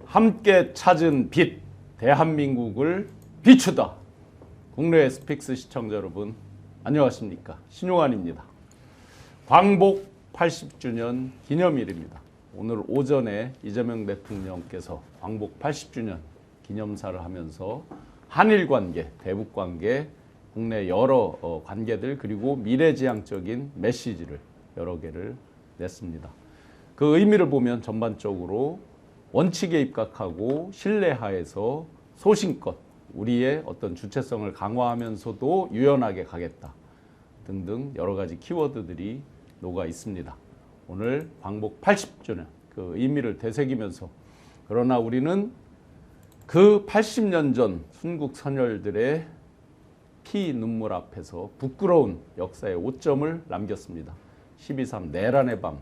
함께 찾은 빛, 대한민국을 비추다. 국내 스픽스 시청자 여러분, 안녕하십니까? 신용환입니다. 광복 80주년 기념일입니다. 오늘 오전에 이재명 대통령께서 광복 80주년 기념사를 하면서 한일 관계, 대북 관계, 국내 여러 관계들 그리고 미래지향적인 메시지를 여러 개를 냈습니다. 그 의미를 보면 전반적으로 원칙에 입각하고 신뢰하에서 소신껏 우리의 어떤 주체성을 강화하면서도 유연하게 가겠다 등등 여러 가지 키워드들이 녹아 있습니다. 오늘 광복 80주년 그 의미를 되새기면서 그러나 우리는 그 80년 전 순국 선열들의 피 눈물 앞에서 부끄러운 역사의 오점을 남겼습니다. 12.3 내란의 밤,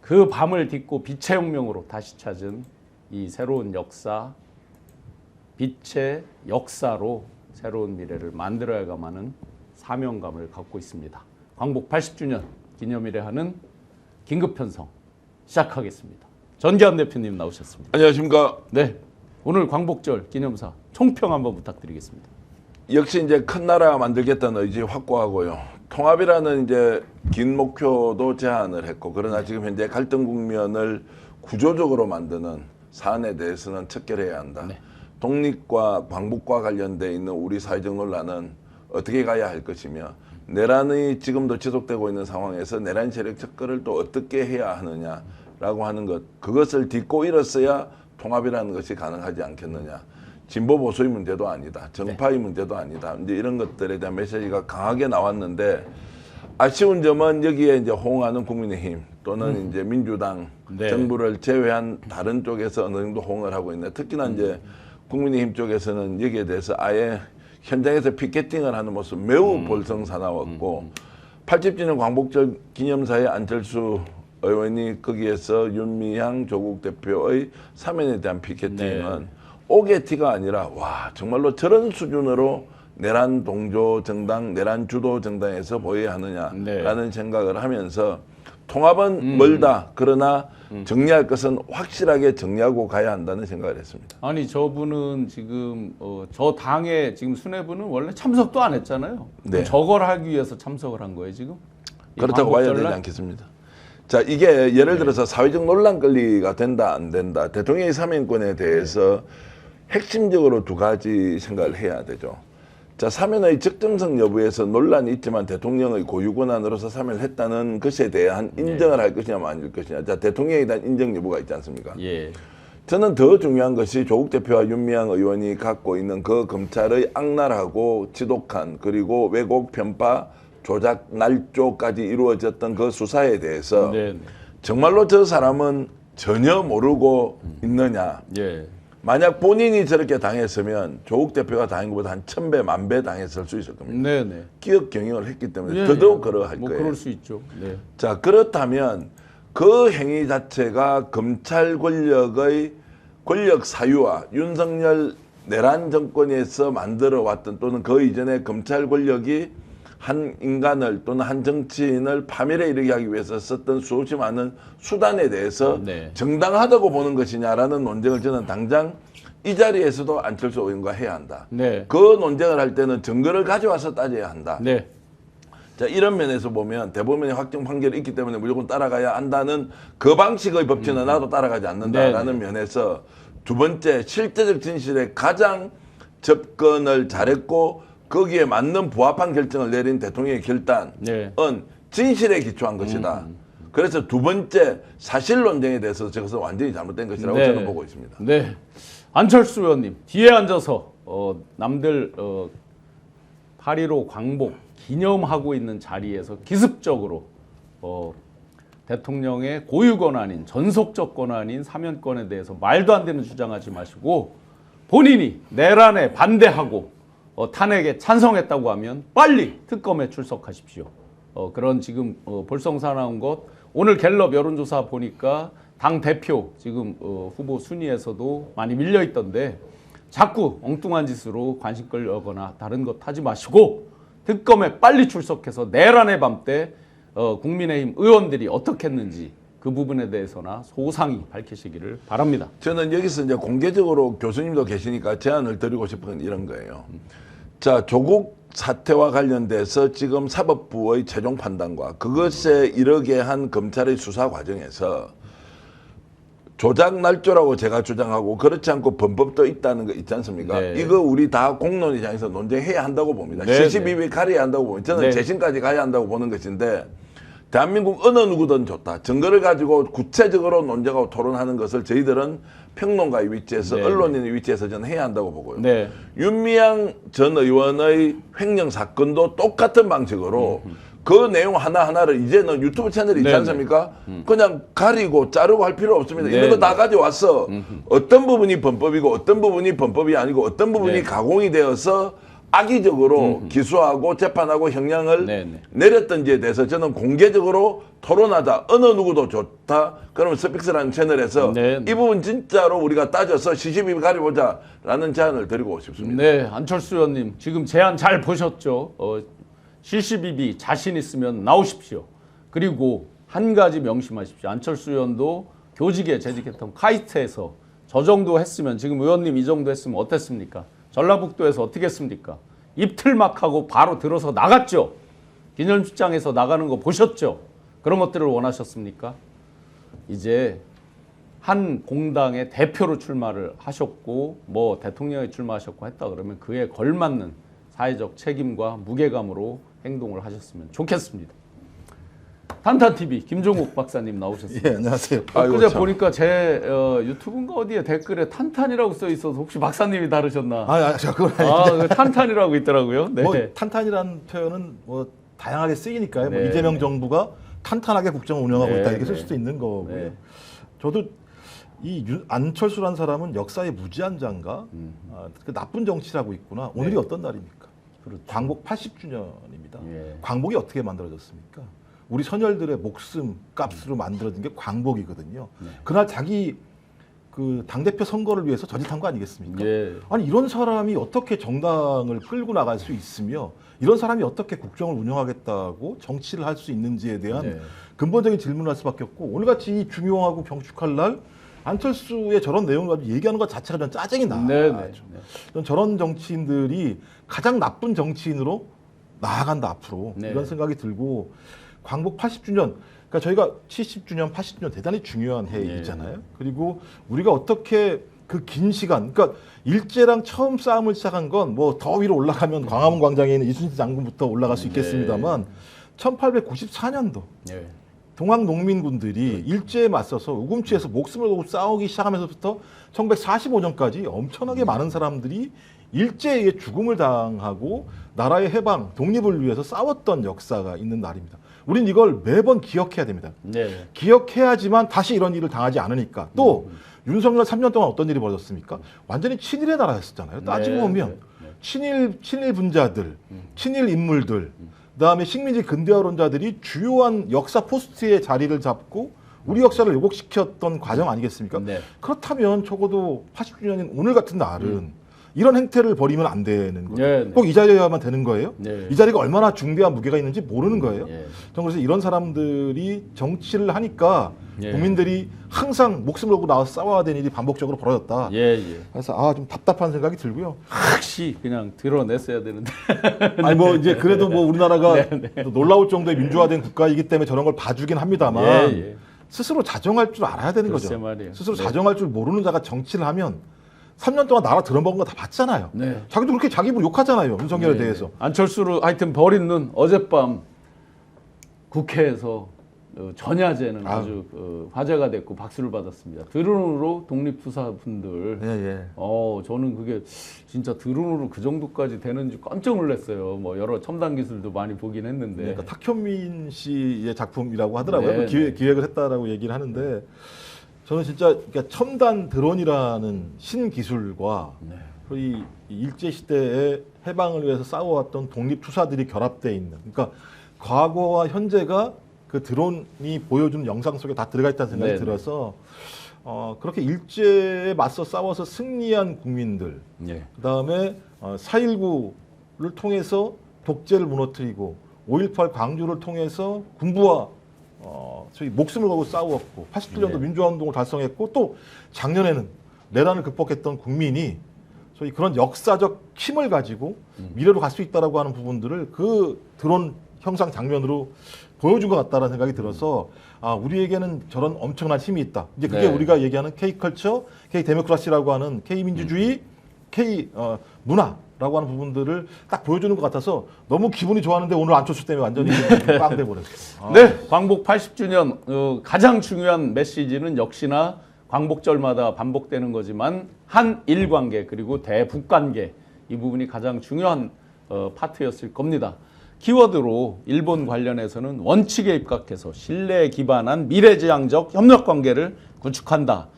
그 밤을 딛고 빛의 혁명으로 다시 찾은 이 새로운 역사, 빛의 역사로 새로운 미래를 만들어야만 하는 사명감을 갖고 있습니다. 광복 80주년 기념일에 하는 긴급편성 시작하겠습니다. 전기한 대표님 나오셨습니다. 안녕하십니까. 네, 오늘 광복절 기념사 총평 한번 부탁드리겠습니다. 역시 이제 큰 나라 만들겠다는 의지 확고하고요. 통합이라는 이제 긴 목표도 제안을 했고, 그러나 지금 현재 갈등 국면을 구조적으로 만드는 사안에 대해서는 척결해야 한다. 네. 독립과 광복과 관련돼 있는 우리 사회적 논란은 어떻게 가야 할 것이며, 내란이 지금도 지속되고 있는 상황에서 내란 세력 척결을 또 어떻게 해야 하느냐라고 하는 것, 그것을 딛고 일었어야 통합이라는 것이 가능하지 않겠느냐. 진보 보수의 문제도 아니다. 정파의 문제도 아니다. 이제 이런 것들에 대한 메시지가 강하게 나왔는데, 아쉬운 점은 여기에 이제 호응하는 국민의힘 또는 이제 민주당 네. 정부를 제외한 다른 쪽에서 어느 정도 호응을 하고 있네. 특히나 이제 국민의힘 쪽에서는 여기에 대해서 아예 현장에서 피켓팅을 하는 모습 매우 볼성사나웠고, 80주년 광복절 기념사에 안철수 의원이 거기에서 윤미향 조국 대표의 사면에 대한 피켓팅은 네. 오게티가 아니라 와 정말로 저런 수준으로 내란 동조 정당, 내란 주도 정당에서 보여야 하느냐라는 네. 생각을 하면서 통합은 멀다. 그러나 정리할 것은 확실하게 정리하고 가야 한다는 생각을 했습니다. 아니 저분은 지금 저 당의 지금 수뇌부는 원래 참석도 안 했잖아요. 네. 저걸 하기 위해서 참석을 한 거예요 지금? 그렇다고 봐야 되지 않겠습니다. 자, 이게 예를 들어서 사회적 논란 권리가 된다 안 된다. 대통령의 사면권에 대해서 핵심적으로 두 가지 생각을 해야 되죠. 자, 사면의 적정성 여부에서 논란이 있지만 대통령의 고유 권한으로서 사면을 했다는 것에 대한 인정을 할 것이냐 아닐 것이냐. 자, 대통령에 대한 인정 여부가 있지 않습니까? 예. 저는 더 중요한 것이 조국 대표와 윤미향 의원이 갖고 있는 그 검찰의 악랄하고 지독한 그리고 왜곡 편파 조작 날조까지 이루어졌던 그 수사에 대해서 네. 정말로 저 사람은 전혀 모르고 있느냐. 예. 만약 본인이 저렇게 당했으면 조국 대표가 당한 것보다 한 1000배, 10,000배 당했을 수 있을 겁니다. 네네. 기억 경영을 했기 때문에 예, 더더욱 예. 그러할 뭐 거예요. 그럴 수 있죠. 네. 자, 그렇다면 그 행위 자체가 검찰 권력의 권력 사유와 윤석열 내란 정권에서 만들어 왔던 또는 그 이전에 검찰 권력이 한 인간을 또는 한 정치인을 파멸에 이르게 하기 위해서 썼던 수없이 많은 수단에 대해서 네. 정당하다고 보는 것이냐라는 논쟁을 저는 당장 이 자리에서도 안철수 의원과 해야 한다. 네. 그 논쟁을 할 때는 증거를 가져와서 따져야 한다. 네. 자, 이런 면에서 보면 대법원의 확정 판결이 있기 때문에 무조건 따라가야 한다는 그 방식의 법치는 나도 따라가지 않는다라는 면에서 두 번째 실제적 진실에 가장 접근을 잘했고 거기에 맞는 부합한 결정을 내린 대통령의 결단은 네. 진실에 기초한 것이다. 그래서 두 번째 사실 논쟁에 대해서 저것은 완전히 잘못된 것이라고 네. 저는 보고 있습니다. 네. 안철수 의원님 뒤에 앉아서 남들 8.15 광복 기념하고 있는 자리에서 기습적으로 대통령의 고유 권한인 전속적 권한인 사면권에 대해서 말도 안 되는 주장하지 마시고 본인이 내란에 반대하고 탄핵에 찬성했다고 하면 빨리 특검에 출석하십시오. 그런 지금 볼성사나운 것 오늘 갤럽 여론조사 보니까 당 대표 지금 후보 순위에서도 많이 밀려 있던데 자꾸 엉뚱한 짓으로 관심 끌려거나 다른 것 하지 마시고 특검에 빨리 출석해서 내란의 밤 때 국민의힘 의원들이 어떻게 했는지 그 그 부분에 대해서나 소상히 밝히시기를 바랍니다. 저는 여기서 이제 공개적으로 교수님도 계시니까 제안을 드리고 싶은 건 이런 거예요. 자, 조국 사태와 관련돼서 지금 사법부의 최종 판단과 그것에 이르게 한 검찰의 수사 과정에서 조작 날조라고 제가 주장하고 그렇지 않고 범법도 있다는 거 있지 않습니까? 네. 이거 우리 다 공론위장에서 논쟁해야 한다고 봅니다. 네, CCTV 가려야 한다고 봅니다. 저는 네. 재심까지 가야 한다고 보는 것인데 대한민국 어느 누구든 좋다. 증거를 가지고 구체적으로 논쟁하고 토론하는 것을 저희들은 평론가의 위치에서 네, 언론인의 위치에서 저는 해야 한다고 보고요. 네. 윤미향 전 의원의 횡령 사건도 똑같은 방식으로 그 내용 하나하나를 이제는 유튜브 채널이 있지 네네. 않습니까? 그냥 가리고 자르고 할 필요 없습니다. 네네. 이런 거 다 가져왔어. 어떤 부분이 범법이고 어떤 부분이 범법이 아니고 어떤 부분이 네. 가공이 되어서 악의적으로 기소하고 재판하고 형량을 네네. 내렸던지에 대해서 저는 공개적으로 토론하자. 어느 누구도 좋다. 그러면 스픽스라는 채널에서 네네. 이 부분 진짜로 우리가 따져서 CCTV 가려보자라는 제안을 드리고 싶습니다. 네, 안철수 의원님 지금 제안 잘 보셨죠? CCTV 자신 있으면 나오십시오. 그리고 한 가지 명심하십시오. 안철수 의원도 교직에 재직했던 카이스트에서 저 정도 했으면 지금 의원님 이 정도 했으면 어땠습니까? 전라북도에서 어떻게 했습니까? 입틀막 하고 바로 들어서 나갔죠. 기념식장에서 나가는 거 보셨죠? 그런 것들을 원하셨습니까? 이제 한 공당의 대표로 출마를 하셨고 뭐 대통령에 출마하셨고 했다 그러면 그에 걸맞는 사회적 책임과 무게감으로 행동을 하셨으면 좋겠습니다. 탄탄TV 김종욱 박사님 나오셨습니다. 예, 안녕하세요. 아이고, 엊그제 참. 보니까 제 유튜브인가 어디에 댓글에 탄탄이라고 써 있어서 혹시 박사님이 다르셨나? 그건 아니. 그 탄탄이라고 있더라고요. 네. 뭐 탄탄이라는 표현은 뭐 다양하게 쓰이니까요. 뭐 네. 이재명 정부가 탄탄하게 국정을 운영하고 네, 있다 이렇게 쓸 네. 수도 있는 거고요. 네. 저도 이 안철수라는 사람은 역사의 무지한자인가? 그 나쁜 정치를 하고 있구나. 오늘이 네. 어떤 날입니까? 그렇죠. 광복 80주년입니다. 예. 광복이 어떻게 만들어졌습니까? 우리 선열들의 목숨 값으로 만들어진 게 광복이거든요. 네. 그날 자기 그 당대표 선거를 위해서 저짓한 거 아니겠습니까? 예. 아니 이런 사람이 어떻게 정당을 끌고 나갈 수 있으며 이런 사람이 어떻게 국정을 운영하겠다고 정치를 할 수 있는지에 대한 네. 근본적인 질문을 할 수밖에 없고 오늘같이 이 중요하고 경축할 날 안철수의 저런 내용을 가지고 얘기하는 것 자체가 전 짜증이 나. 네, 네. 전 저런 정치인들이 가장 나쁜 정치인으로 나아간다 앞으로 네. 이런 생각이 들고 광복 80주년 그러니까 저희가 70주년, 80주년 대단히 중요한 해이잖아요. 그리고 우리가 어떻게 그 긴 시간, 그러니까 일제랑 처음 싸움을 시작한 건 뭐 더 위로 올라가면 광화문 광장에 있는 이순신 장군부터 올라갈 수 있겠습니다만 1894년도 예. 동학 농민군들이 일제에 맞서서 우금치에서 목숨을 걸고 싸우기 시작하면서부터 1945년까지 엄청나게 많은 사람들이 일제에 의해 죽음을 당하고 나라의 해방, 독립을 위해서 싸웠던 역사가 있는 날입니다. 우린 이걸 매번 기억해야 됩니다. 네. 기억해야지만 다시 이런 일을 당하지 않으니까. 또 윤석열 3년 동안 어떤 일이 벌어졌습니까? 완전히 친일의 나라였었잖아요. 따지고 네, 보면 네, 친일 분자들, 친일 인물들, 그다음에 식민지 근대화론자들이 주요한 역사 포스트의 자리를 잡고 우리 역사를 왜곡시켰던 과정 아니겠습니까? 네. 그렇다면 적어도 80주년인 오늘 같은 날은 이런 행태를 벌이면 안 되는 거예요. 네, 네. 꼭 이 자리여야만 되는 거예요? 네. 이 자리가 얼마나 중대한 무게가 있는지 모르는 거예요. 예. 저는 그래서 이런 사람들이 정치를 하니까 예. 국민들이 항상 목숨을 걸고 나와서 싸워야 되는 일이 반복적으로 벌어졌다. 예, 예. 그래서 좀 답답한 생각이 들고요. 혹시 그냥 드러냈어야 되는데. 아니 뭐 이제 그래도 뭐 우리나라가 네, 또 놀라울 정도의 민주화된 국가이기 때문에 저런 걸 봐주긴 합니다만 예, 예. 스스로 자정할 줄 알아야 되는 글쎄 거죠. 말이에요. 스스로 네. 자정할 줄 모르는 자가 정치를 하면 3년 동안 나라 들어먹은 거 다 봤잖아요. 네. 자기도 그렇게 자기 입으로 욕하잖아요. 윤석열에 네, 대해서. 네. 안철수를 하여튼 버린 눈 어젯밤 국회에서 전야제는 아주 화제가 됐고 박수를 받았습니다. 드론으로 독립투사분들. 예, 예. 저는 그게 진짜 드론으로 그 정도까지 되는지 깜짝 놀랐어요. 뭐 여러 첨단 기술도 많이 보긴 했는데. 그러니까 탁현민 씨의 작품이라고 하더라고요. 네, 그 기획을 했다라고 얘기를 하는데 저는 진짜 그러니까 첨단 드론이라는 신기술과 이 일제 시대의 해방을 위해서 싸워왔던 독립투사들이 결합되어 있는 그러니까 과거와 현재가 그 드론이 보여주는 영상 속에 다 들어가 있다는 생각이 네, 들어서 그렇게 일제에 맞서 싸워서 승리한 국민들 예. 그다음에 4.19를 통해서 독재를 무너뜨리고 5.18 광주를 통해서 군부와 저희 목숨을 걸고 싸웠고 87년도 네. 민주화운동을 달성했고 또 작년에는 내란을 극복했던 국민이 저희 그런 역사적 힘을 가지고 미래로 갈 수 있다라고 하는 부분들을 그 드론 형상 장면으로 보여준 것 같다라는 생각이 들어서 우리에게는 저런 엄청난 힘이 있다. 이제 그게 네. 우리가 얘기하는 K컬처, K데모크라시라고 하는 K민주주의, K 문화라고 하는 부분들을 딱 보여주는 것 같아서 너무 기분이 좋았는데 오늘 안철수 때문에 완전히 빵 돼버렸어요. 네, 광복 80주년 가장 중요한 메시지는 역시나 광복절마다 반복되는 거지만 한일 관계 그리고 대북 관계 이 부분이 가장 중요한 파트였을 겁니다. 키워드로 일본 관련해서는 원칙에 입각해서 신뢰에 기반한 미래지향적 협력 관계를 구축한다.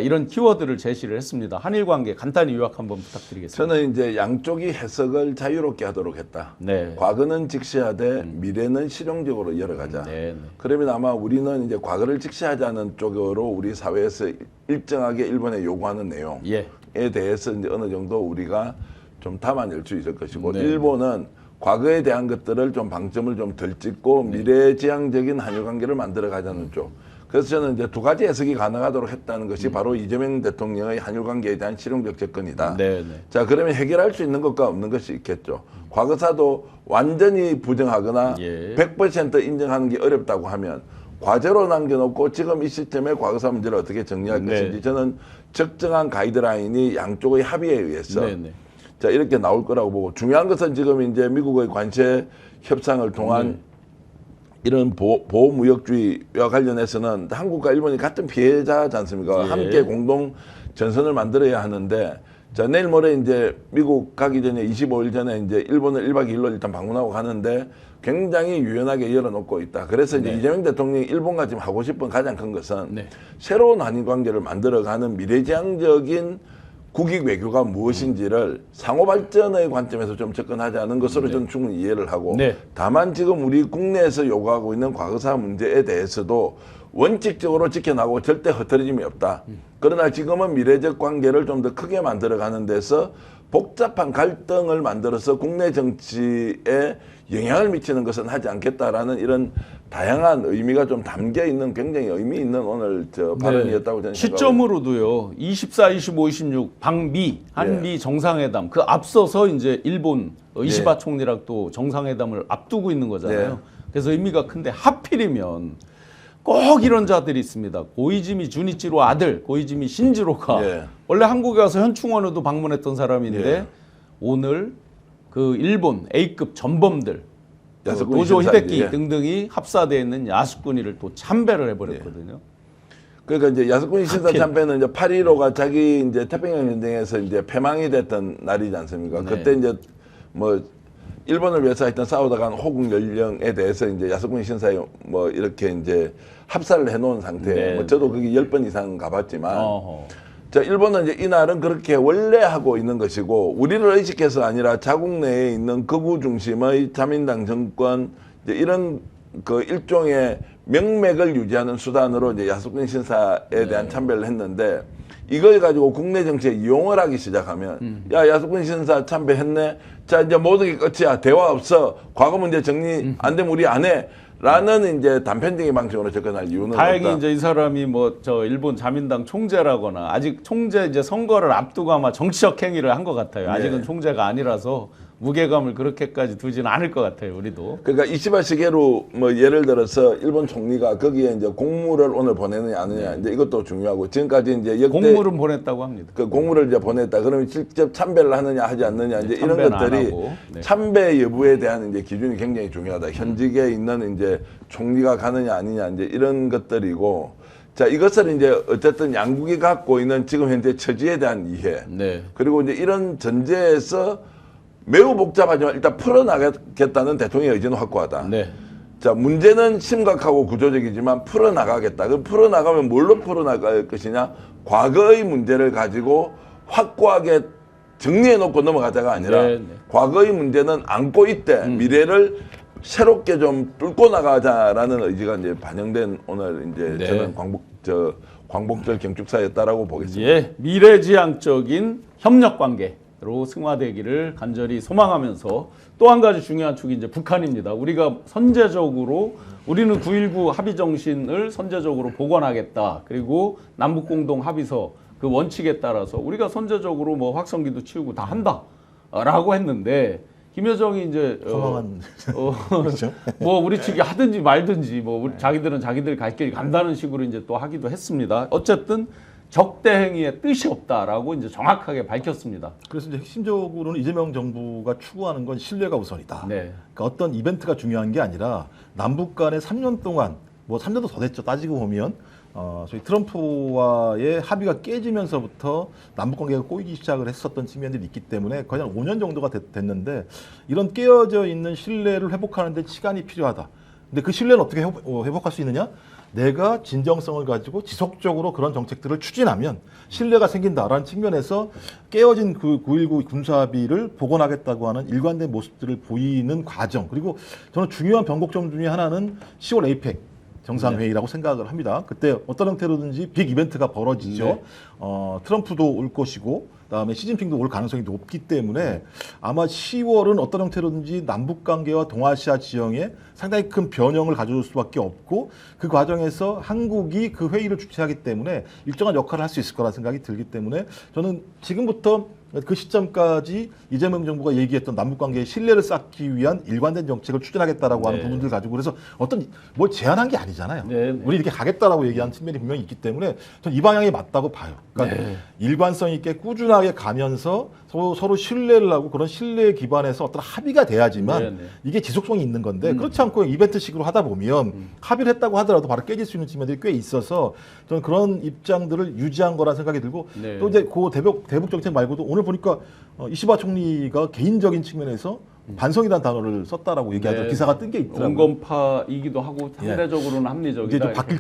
이런 키워드를 제시를 했습니다. 한일 관계 간단히 요약 한번 부탁드리겠습니다. 저는 이제 양쪽이 해석을 자유롭게 하도록 했다. 네. 과거는 직시하되 미래는 실용적으로 열어가자. 네, 네. 그러면 아마 우리는 이제 과거를 직시하자는 쪽으로 우리 사회에서 일정하게 일본에 요구하는 내용에 예. 대해서 이제 어느 정도 우리가 좀 담아낼 수 있을 것이고 네. 일본은 과거에 대한 것들을 좀 방점을 좀 덜 찍고 미래지향적인 한일 관계를 만들어 가자는 쪽. 그래서 저는 이제 두 가지 해석이 가능하도록 했다는 것이 바로 이재명 대통령의 한일 관계에 대한 실용적 접근이다. 네, 네. 자, 그러면 해결할 수 있는 것과 없는 것이 있겠죠. 과거사도 완전히 부정하거나 예. 100% 인정하는 게 어렵다고 하면 과제로 남겨놓고 지금 이 시점에 과거사 문제를 어떻게 정리할 네. 것인지 저는 적정한 가이드라인이 양쪽의 합의에 의해서 네, 네. 자, 이렇게 나올 거라고 보고 중요한 것은 지금 이제 미국의 관세 협상을 통한 이런 보호무역주의와 관련해서는 한국과 일본이 같은 피해자지 않습니까? 예. 함께 공동 전선을 만들어야 하는데 자, 내일 모레 이제 미국 가기 전에 25일 전에 이제 일본을 1박 2일로 일단 방문하고 가는데 굉장히 유연하게 열어놓고 있다. 그래서 이제 네. 이재명 대통령이 일본과 지금 하고 싶은 가장 큰 것은 네. 새로운 한일 관계를 만들어가는 미래지향적인 국익 외교가 무엇인지를 상호 발전의 관점에서 좀 접근하자는 것으로 저는 충분히 이해를 하고 네. 다만 지금 우리 국내에서 요구하고 있는 과거사 문제에 대해서도 원칙적으로 지켜나가고 절대 흐트러짐이 없다. 그러나 지금은 미래적 관계를 좀 더 크게 만들어가는 데서 복잡한 갈등을 만들어서 국내 정치에 영향을 미치는 것은 하지 않겠다라는 이런 다양한 의미가 좀 담겨 있는 굉장히 의미 있는 오늘 저 발언이었다고 저는 생각합니다. 시점으로도요. 24, 25, 26 방미 한미 정상회담 그 앞서서 이제 일본 이시바 총리랑 또 정상회담을 앞두고 있는 거잖아요. 네. 그래서 의미가 큰데 하필이면 꼭 이런 자들이 있습니다. 고이즈미 주니치로 아들 고이즈미 신지로가 예. 원래 한국에 와서 현충원에도 방문했던 사람인데 예. 오늘 그 일본 A급 전범들 야스쿠니 도조 신사이지. 히데키 예. 등등이 합사되어 있는 야스쿠니를 또 참배를 해버렸거든요. 그러니까 이제 야스쿠니 신사 하필. 참배는 이제 8.15가 자기 이제 태평양 전쟁에서 이제 패망이 됐던 날이지 않습니까? 네. 그때 이제 뭐 일본을 위해서 하여튼 싸우다가 한 호국 연령에 대해서 이제 야스쿠니 신사에 뭐 이렇게 이제 합사를 해놓은 상태. 네. 뭐 저도 그게 10번 이상 가봤지만. 어허. 자, 일본은 이제 이날은 그렇게 원래 하고 있는 것이고 우리를 의식해서 아니라 자국 내에 있는 극우 중심의 자민당 정권 이제 이런 그 일종의 명맥을 유지하는 수단으로 이제 야스쿠니 신사에 대한 참배를 했는데 이걸 가지고 국내 정치에 이용을 하기 시작하면 야, 야스쿠니 신사 참배했네. 자, 이제 모든 게 끝이야. 대화 없어. 과거 문제 정리 안 되면 우리 안 해. 라는 이제 단편적인 방식으로 접근할 이유는 다행히 없다. 이제 이 사람이 뭐 저 일본 자민당 총재라거나 아직 총재 이제 선거를 앞두고 아마 정치적 행위를 한 것 같아요. 네. 아직은 총재가 아니라서 무게감을 그렇게까지 두지는 않을 것 같아요. 우리도. 그러니까 이시바 시게루 뭐 예를 들어서 일본 총리가 거기에 이제 공무를 오늘 보내느냐 안 하느냐 이제 이것도 중요하고 지금까지 이제 역대 공물은 보냈다고 합니다. 그 공무를 이제 보냈다. 그러면 직접 참배를 하느냐 하지 않느냐 이제 이런 참배는 안 것들이 하고. 네. 참배 여부에 대한 이제 기준이 굉장히 중요하다. 현직에 있는 이제 총리가 가느냐 아니냐 이제 이런 것들이고 자, 이것을 이제 어쨌든 양국이 갖고 있는 지금 현재 처지에 대한 이해 네. 그리고 이제 이런 전제에서 매우 복잡하지만 일단 풀어나가겠다는 대통령의 의지는 확고하다. 네. 자, 문제는 심각하고 구조적이지만 풀어나가겠다. 그 풀어나가면 뭘로 풀어나갈 것이냐? 과거의 문제를 가지고 확고하게 정리해놓고 넘어가자가 아니라 네, 네. 과거의 문제는 안고 있대. 미래를 새롭게 좀 뚫고 나가자라는 의지가 이제 반영된 오늘 이제 네. 저는 광복절 경축사였다라고 보겠습니다. 예, 미래지향적인 협력 관계 로 승화되기를 간절히 소망하면서 또 한 가지 중요한 축이 이제 북한입니다. 우리가 선제적으로 우리는 9.19 합의 정신을 선제적으로 복원하겠다. 그리고 남북 공동 합의서 그 원칙에 따라서 우리가 선제적으로 뭐 확성기도 치우고 다 한다라고 했는데 김여정이 이제 허망한 그렇죠? 뭐 우리 측이 하든지 말든지 뭐 우리 자기들은 자기들 갈 길 간다는 식으로 이제 또 하기도 했습니다. 어쨌든 적대 행위의 뜻이 없다라고 이제 정확하게 밝혔습니다. 그래서 이제 핵심적으로는 이재명 정부가 추구하는 건 신뢰가 우선이다. 네. 그러니까 어떤 이벤트가 중요한 게 아니라 남북 간에 3년 동안 뭐 3년도 더 됐죠. 따지고 보면 저희 트럼프와의 합의가 깨지면서부터 남북 관계가 꼬이기 시작을 했었던 측면들이 있기 때문에 거의 한 5년 정도가 됐는데 이런 깨어져 있는 신뢰를 회복하는 데 시간이 필요하다. 근데 그 신뢰는 어떻게 회복할 수 있느냐? 내가 진정성을 가지고 지속적으로 그런 정책들을 추진하면 신뢰가 생긴다라는 측면에서 깨어진 그 9.19 군사합의를 복원하겠다고 하는 일관된 모습들을 보이는 과정. 그리고 저는 중요한 변곡점 중에 하나는 10월 에이펙 정상회의라고 생각을 합니다. 그때 어떤 형태로든지 빅 이벤트가 벌어지죠. 네. 트럼프도 올 것이고 그다음에 시진핑도 올 가능성이 높기 때문에 아마 10월은 어떤 형태로든지 남북 관계와 동아시아 지형에 상당히 큰 변형을 가져올 수밖에 없고 그 과정에서 한국이 그 회의를 주최하기 때문에 일정한 역할을 할 수 있을 거라 생각이 들기 때문에 저는 지금부터 그 시점까지 이재명 정부가 얘기했던 남북 관계의 신뢰를 쌓기 위한 일관된 정책을 추진하겠다라고 하는 네. 부분들 가지고 그래서 어떤 뭘 제안한 게 아니잖아요. 네, 네. 우리 이렇게 가겠다라고 얘기한 측면이 분명히 있기 때문에 전 이 방향이 맞다고 봐요. 그러니까 네. 일관성 있게 꾸준하게 가면서 서로 신뢰를 하고 그런 신뢰에 기반해서 어떤 합의가 돼야지만 네, 네. 이게 지속성이 있는 건데 그렇지 않고 이벤트식으로 하다 보면 합의를 했다고 하더라도 바로 깨질 수 있는 측면들이 꽤 있어서 저는 그런 입장들을 유지한 거라 생각이 들고 네. 또 이제 그 대북 정책 말고도 오늘 보니까 이시바 총리가 개인적인 측면에서 반성이라는 단어를 썼다라고 얘기하죠. 네. 기사가 뜬 게 있더라고요. 온건파이기도 하고 상대적으로는 합리적이다. 이제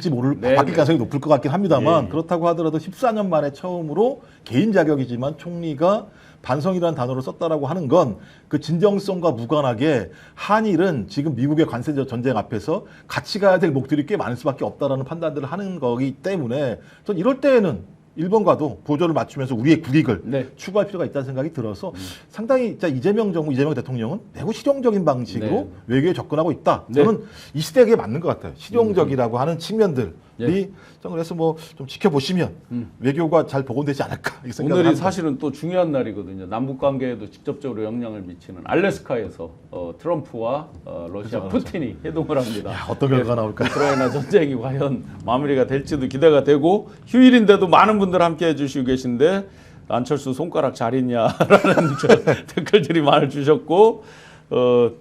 좀 이렇게. 바뀔 네, 가능성이 높을 것 같긴 합니다만 예. 그렇다고 하더라도 14년 만에 처음으로 개인 자격이지만 총리가 반성이라는 단어를 썼다라고 하는 건 그 진정성과 무관하게 한일은 지금 미국의 관세 전쟁 앞에서 같이 가야 될 목들이 꽤 많을 수밖에 없다라는 판단들을 하는 거기 때문에 전 이럴 때에는 일본과도 보조를 맞추면서 우리의 국익을 네. 추구할 필요가 있다는 생각이 들어서 상당히 진짜 이재명 정부, 이재명 대통령은 매우 실용적인 방식으로 네. 외교에 접근하고 있다. 네. 저는 이 시대에 그게 맞는 것 같아요. 실용적이라고 하는 측면들이 좀 그래서 뭐 좀 지켜보시면 외교가 잘 복원되지 않을까 이렇게 생각을 오늘이 합니다. 사실은 또 중요한 날이거든요. 남북 관계에도 직접적으로 영향을 미치는 알래스카에서 트럼프와 러시아 푸틴이 회동을 합니다. 야, 어떤 결과가 나올까요? 우크라이나 전쟁이 과연 마무리가 될지도 기대가 되고 휴일인데도 많은 분들 함께 해주시고 계신데 안철수 손가락 잘 있냐라는 댓글들이 많이 주셨고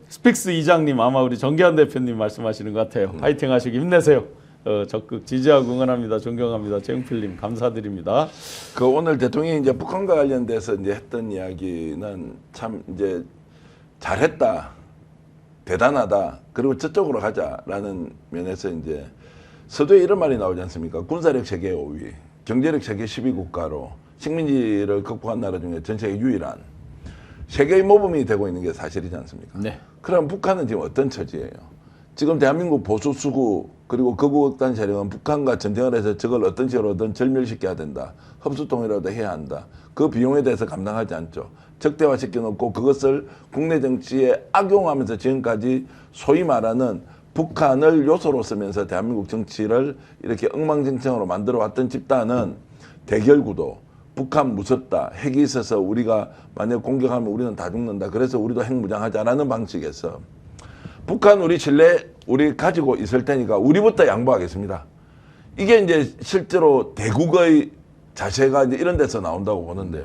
스픽스 이장님 아마 우리 정기환 대표님 말씀하시는 것 같아요. 파이팅 하시기 힘내세요. 적극 지지하고 응원합니다. 존경합니다. 최영필님 감사드립니다. 그 오늘 대통령이 이제 북한과 관련돼서 이제 했던 이야기는 참 이제 잘했다, 대단하다, 그리고 저쪽으로 가자라는 면에서 이제 서두에 이런 말이 나오지 않습니까? 군사력 세계 5위, 경제력 세계 12국가로 식민지를 극복한 나라 중에 전 세계 유일한 세계의 모범이 되고 있는 게 사실이지 않습니까? 네. 그럼 북한은 지금 어떤 처지예요? 지금 대한민국 보수 수구 그리고 거국단 세력은 북한과 전쟁을 해서 저걸 어떤 식으로든 절멸시켜야 된다. 흡수통이라도 해야 한다. 그 비용에 대해서 감당하지 않죠. 적대화시켜 놓고 그것을 국내 정치에 악용하면서 지금까지 소위 말하는 북한을 요소로 쓰면서 대한민국 정치를 이렇게 엉망진창으로 만들어 왔던 집단은 대결구도 북한 무섭다. 핵이 있어서 우리가 만약 공격하면 우리는 다 죽는다. 그래서 우리도 핵무장하자라는 방식에서 북한 우리 신뢰 우리 가지고 있을 테니까 우리부터 양보하겠습니다. 이게 이제 실제로 대국의 자세가 이제 이런 데서 나온다고 보는데요.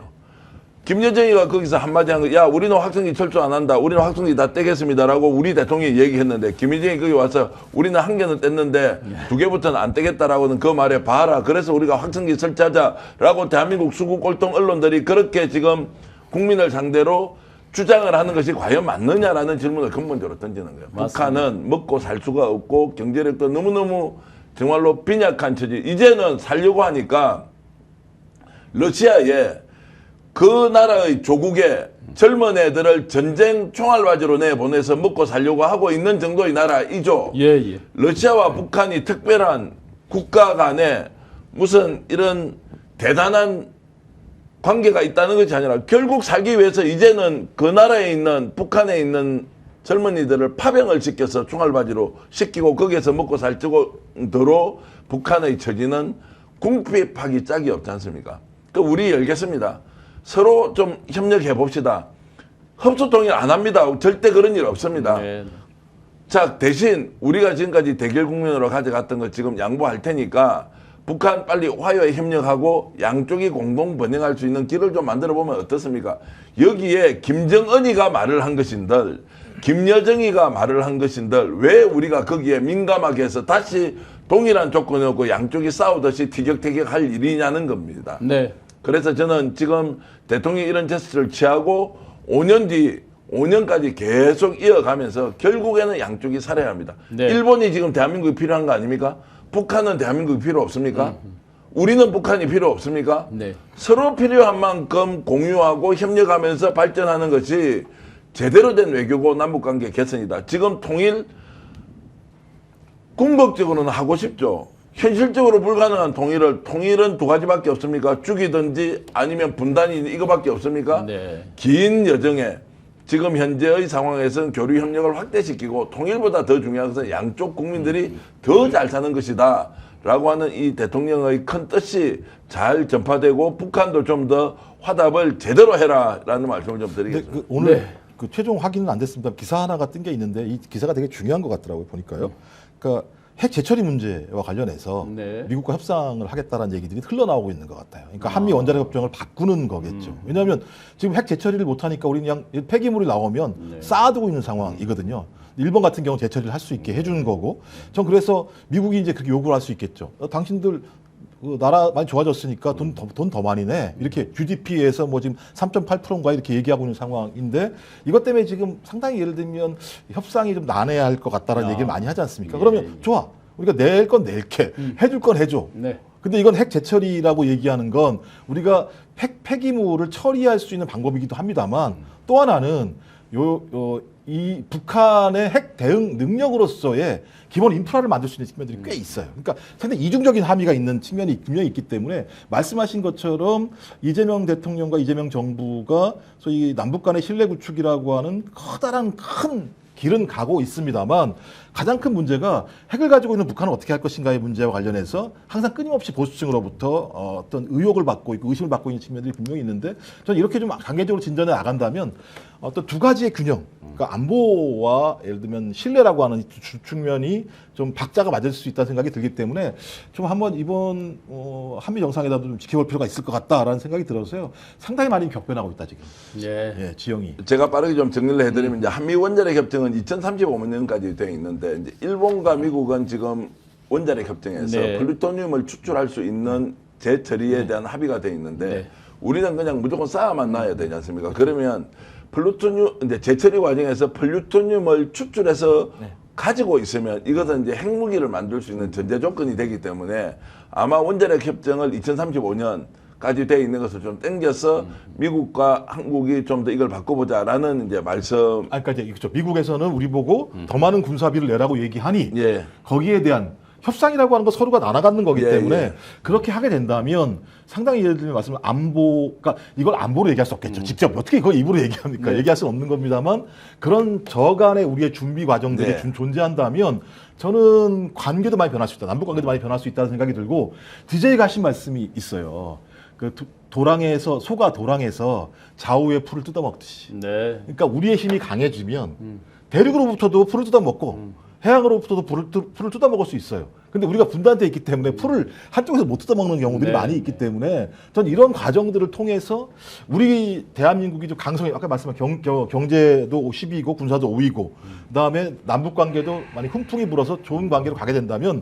김여정이가 거기서 한마디 한 거, 야, 우리는 확성기 철수 안 한다. 우리는 확성기 다 떼겠습니다라고 우리 대통령이 얘기했는데 김여정이 거기 와서 우리는 한 개는 뗐는데 두 개부터는 안 떼겠다라고는 그 말에 봐라. 그래서 우리가 확성기 설치하자라고 대한민국 수구 꼴통 언론들이 그렇게 지금 국민을 상대로 주장을 하는 것이 과연 맞느냐라는 질문을 근본적으로 던지는 거예요. 맞습니다. 북한은 먹고 살 수가 없고 경제력도 너무너무 정말로 빈약한 처지. 이제는 살려고 하니까 러시아에 그 나라의 조국에 젊은 애들을 전쟁 총알바지로 내보내서 먹고 살려고 하고 있는 정도의 나라이죠. 예. 러시아와 북한이 특별한 국가 간에 무슨 이런 대단한 관계가 있다는 것이 아니라 결국 살기 위해서 이제는 그 나라에 있는 북한에 있는 젊은이들을 파병을 시켜서 총알바지로 시키고 거기에서 먹고 살 정도로 북한의 처지는 궁핍하기 짝이 없지 않습니까? 그 우리 열겠습니다. 서로 좀 협력해 봅시다. 흡수 통일 안 합니다. 절대 그런 일 없습니다. 네. 자, 대신 우리가 지금까지 대결 국면으로 가져갔던 거 지금 양보할 테니까 북한 빨리 화해에 협력하고 양쪽이 공동 번영할 수 있는 길을 좀 만들어 보면 어떻습니까? 여기에 김정은이가 말을 한 것인들, 김여정이가 말을 한 것인들, 왜 우리가 거기에 민감하게 해서 다시 동일한 조건이 없고 양쪽이 싸우듯이 티격태격할 일이냐는 겁니다. 네. 그래서 저는 지금 대통령이 이런 제스처를 취하고 5년 뒤 5년까지 계속 이어가면서 결국에는 양쪽이 살아야 합니다. 네. 일본이 지금 대한민국이 필요한 거 아닙니까? 북한은 대한민국이 필요 없습니까? 우리는 북한이 필요 없습니까? 네. 서로 필요한 만큼 공유하고 협력하면서 발전하는 것이 제대로 된 외교고 남북관계 개선이다. 지금 통일 궁극적으로는 하고 싶죠. 현실적으로 불가능한 통일은 두 가지밖에 없습니까? 죽이든지 아니면 분단이 이거밖에 없습니까? 네. 긴 여정에 지금 현재의 상황에서는 교류 협력을 확대시키고 통일보다 더 중요한 것은 양쪽 국민들이 더 잘 사는 것이다 라고 하는 이 대통령의 큰 뜻이 잘 전파되고 북한도 좀 더 화답을 제대로 해라 라는 말씀을 좀 드리겠습니다. 근데 오늘 네. 그 최종 확인은 안 됐습니다. 기사 하나가 뜬 게 있는데 이 기사가 되게 중요한 것 같더라고요. 보니까요. 그러니까 핵 재처리 문제와 관련해서 네. 미국과 협상을 하겠다라는 얘기들이 흘러나오고 있는 것 같아요. 그러니까 한미 원자력 협정을 바꾸는 거겠죠. 왜냐하면 지금 핵 재처리를 못하니까 우리는 그냥 폐기물이 나오면 네. 쌓아두고 있는 상황이거든요. 일본 같은 경우 재처리를 할 수 있게 해주는 거고, 전 그래서 미국이 이제 그렇게 요구를 할 수 있겠죠. 당신들 그 나라 많이 좋아졌으니까 돈 더 많이 내. 이렇게 GDP에서 뭐 지금 3.8%인가 이렇게 얘기하고 있는 상황인데 이것 때문에 지금 상당히 예를 들면 협상이 좀 난해할 것 같다라는 얘기를 많이 하지 않습니까? 예, 그러면 예. 좋아. 우리가 낼 건 낼게. 해줄 건 해줘. 네. 근데 이건 핵 재처리라고 얘기하는 건 우리가 폐기물을 처리할 수 있는 방법이기도 합니다만 또 하나는 이 북한의 핵 대응 능력으로서의 기본 인프라를 만들 수 있는 측면들이 꽤 있어요. 그러니까 상당히 이중적인 함의가 있는 측면이 분명히 있기 때문에 말씀하신 것처럼 이재명 대통령과 이재명 정부가 소위 남북 간의 신뢰 구축이라고 하는 커다란 큰 길은 가고 있습니다만 가장 큰 문제가 핵을 가지고 있는 북한은 어떻게 할 것인가의 문제와 관련해서 항상 끊임없이 보수층으로부터 어떤 의혹을 받고 있고 의심을 받고 있는 측면들이 분명히 있는데 저는 이렇게 좀 강제적으로 진전해 나간다면 어떤 두 가지의 균형, 그러니까 안보와 예를 들면 신뢰라고 하는 두 측면이 좀 박자가 맞을 수 있다는 생각이 들기 때문에 좀 한번 이번 한미 정상회담도 좀 지켜볼 필요가 있을 것 같다라는 생각이 들어서요. 상당히 많이 격변하고 있다 지금. 예. 예, 지형이. 제가 빠르게 좀 정리를 해드리면 이제 한미 원자력 협정은 2035년까지 되어 있는데 이제 일본과 미국은 지금 원자력 협정에서 네. 플루토늄을 추출할 수 있는 재처리에 대한 합의가 되어 있는데 네. 우리는 그냥 무조건 쌓아만 놔야 되지 않습니까? 그러면 플루토늄 이제 재처리 과정에서 플루토늄을 추출해서 가지고 있으면 이것은 이제 핵무기를 만들 수 있는 전제 조건이 되기 때문에 아마 원자력 협정을 2035년까지 돼 있는 것을 좀 땡겨서 미국과 한국이 좀 더 이걸 바꿔보자라는 이제 말씀. 그러니까 이제 그렇죠. 미국에서는 우리 보고 더 많은 군사비를 내라고 얘기하니 예. 거기에 대한 협상이라고 하는 거 서로가 나눠갖는 거기 예, 때문에 예. 그렇게 하게 된다면 상당히 예를 들면 말씀 안보, 그러니까 이걸 안보로 얘기할 수 없겠죠. 직접 어떻게 이걸 입으로 얘기합니까? 네. 얘기할 수는 없는 겁니다만 그런 저간의 우리의 준비 과정들이 네. 존재한다면 저는 관계도 많이 변할 수 있다. 남북 관계도 많이 변할 수 있다는 생각이 들고 DJ가 하신 말씀이 있어요. 그 도랑에서 소가 도랑에서 좌우의 풀을 뜯어먹듯이. 네. 그러니까 우리의 힘이 강해지면 대륙으로부터도 풀을 뜯어먹고 해양으로부터도 풀을 뜯어먹을 수 있어요. 근데 우리가 분단돼 있기 때문에 풀을 한쪽에서 못 뜯어먹는 경우들이 네. 많이 있기 때문에 전 이런 과정들을 통해서 우리 대한민국이 좀 강성해 아까 말씀한 경제도 10위고 군사도 5위고 그다음에 남북 관계도 많이 훈풍이 불어서 좋은 관계로 가게 된다면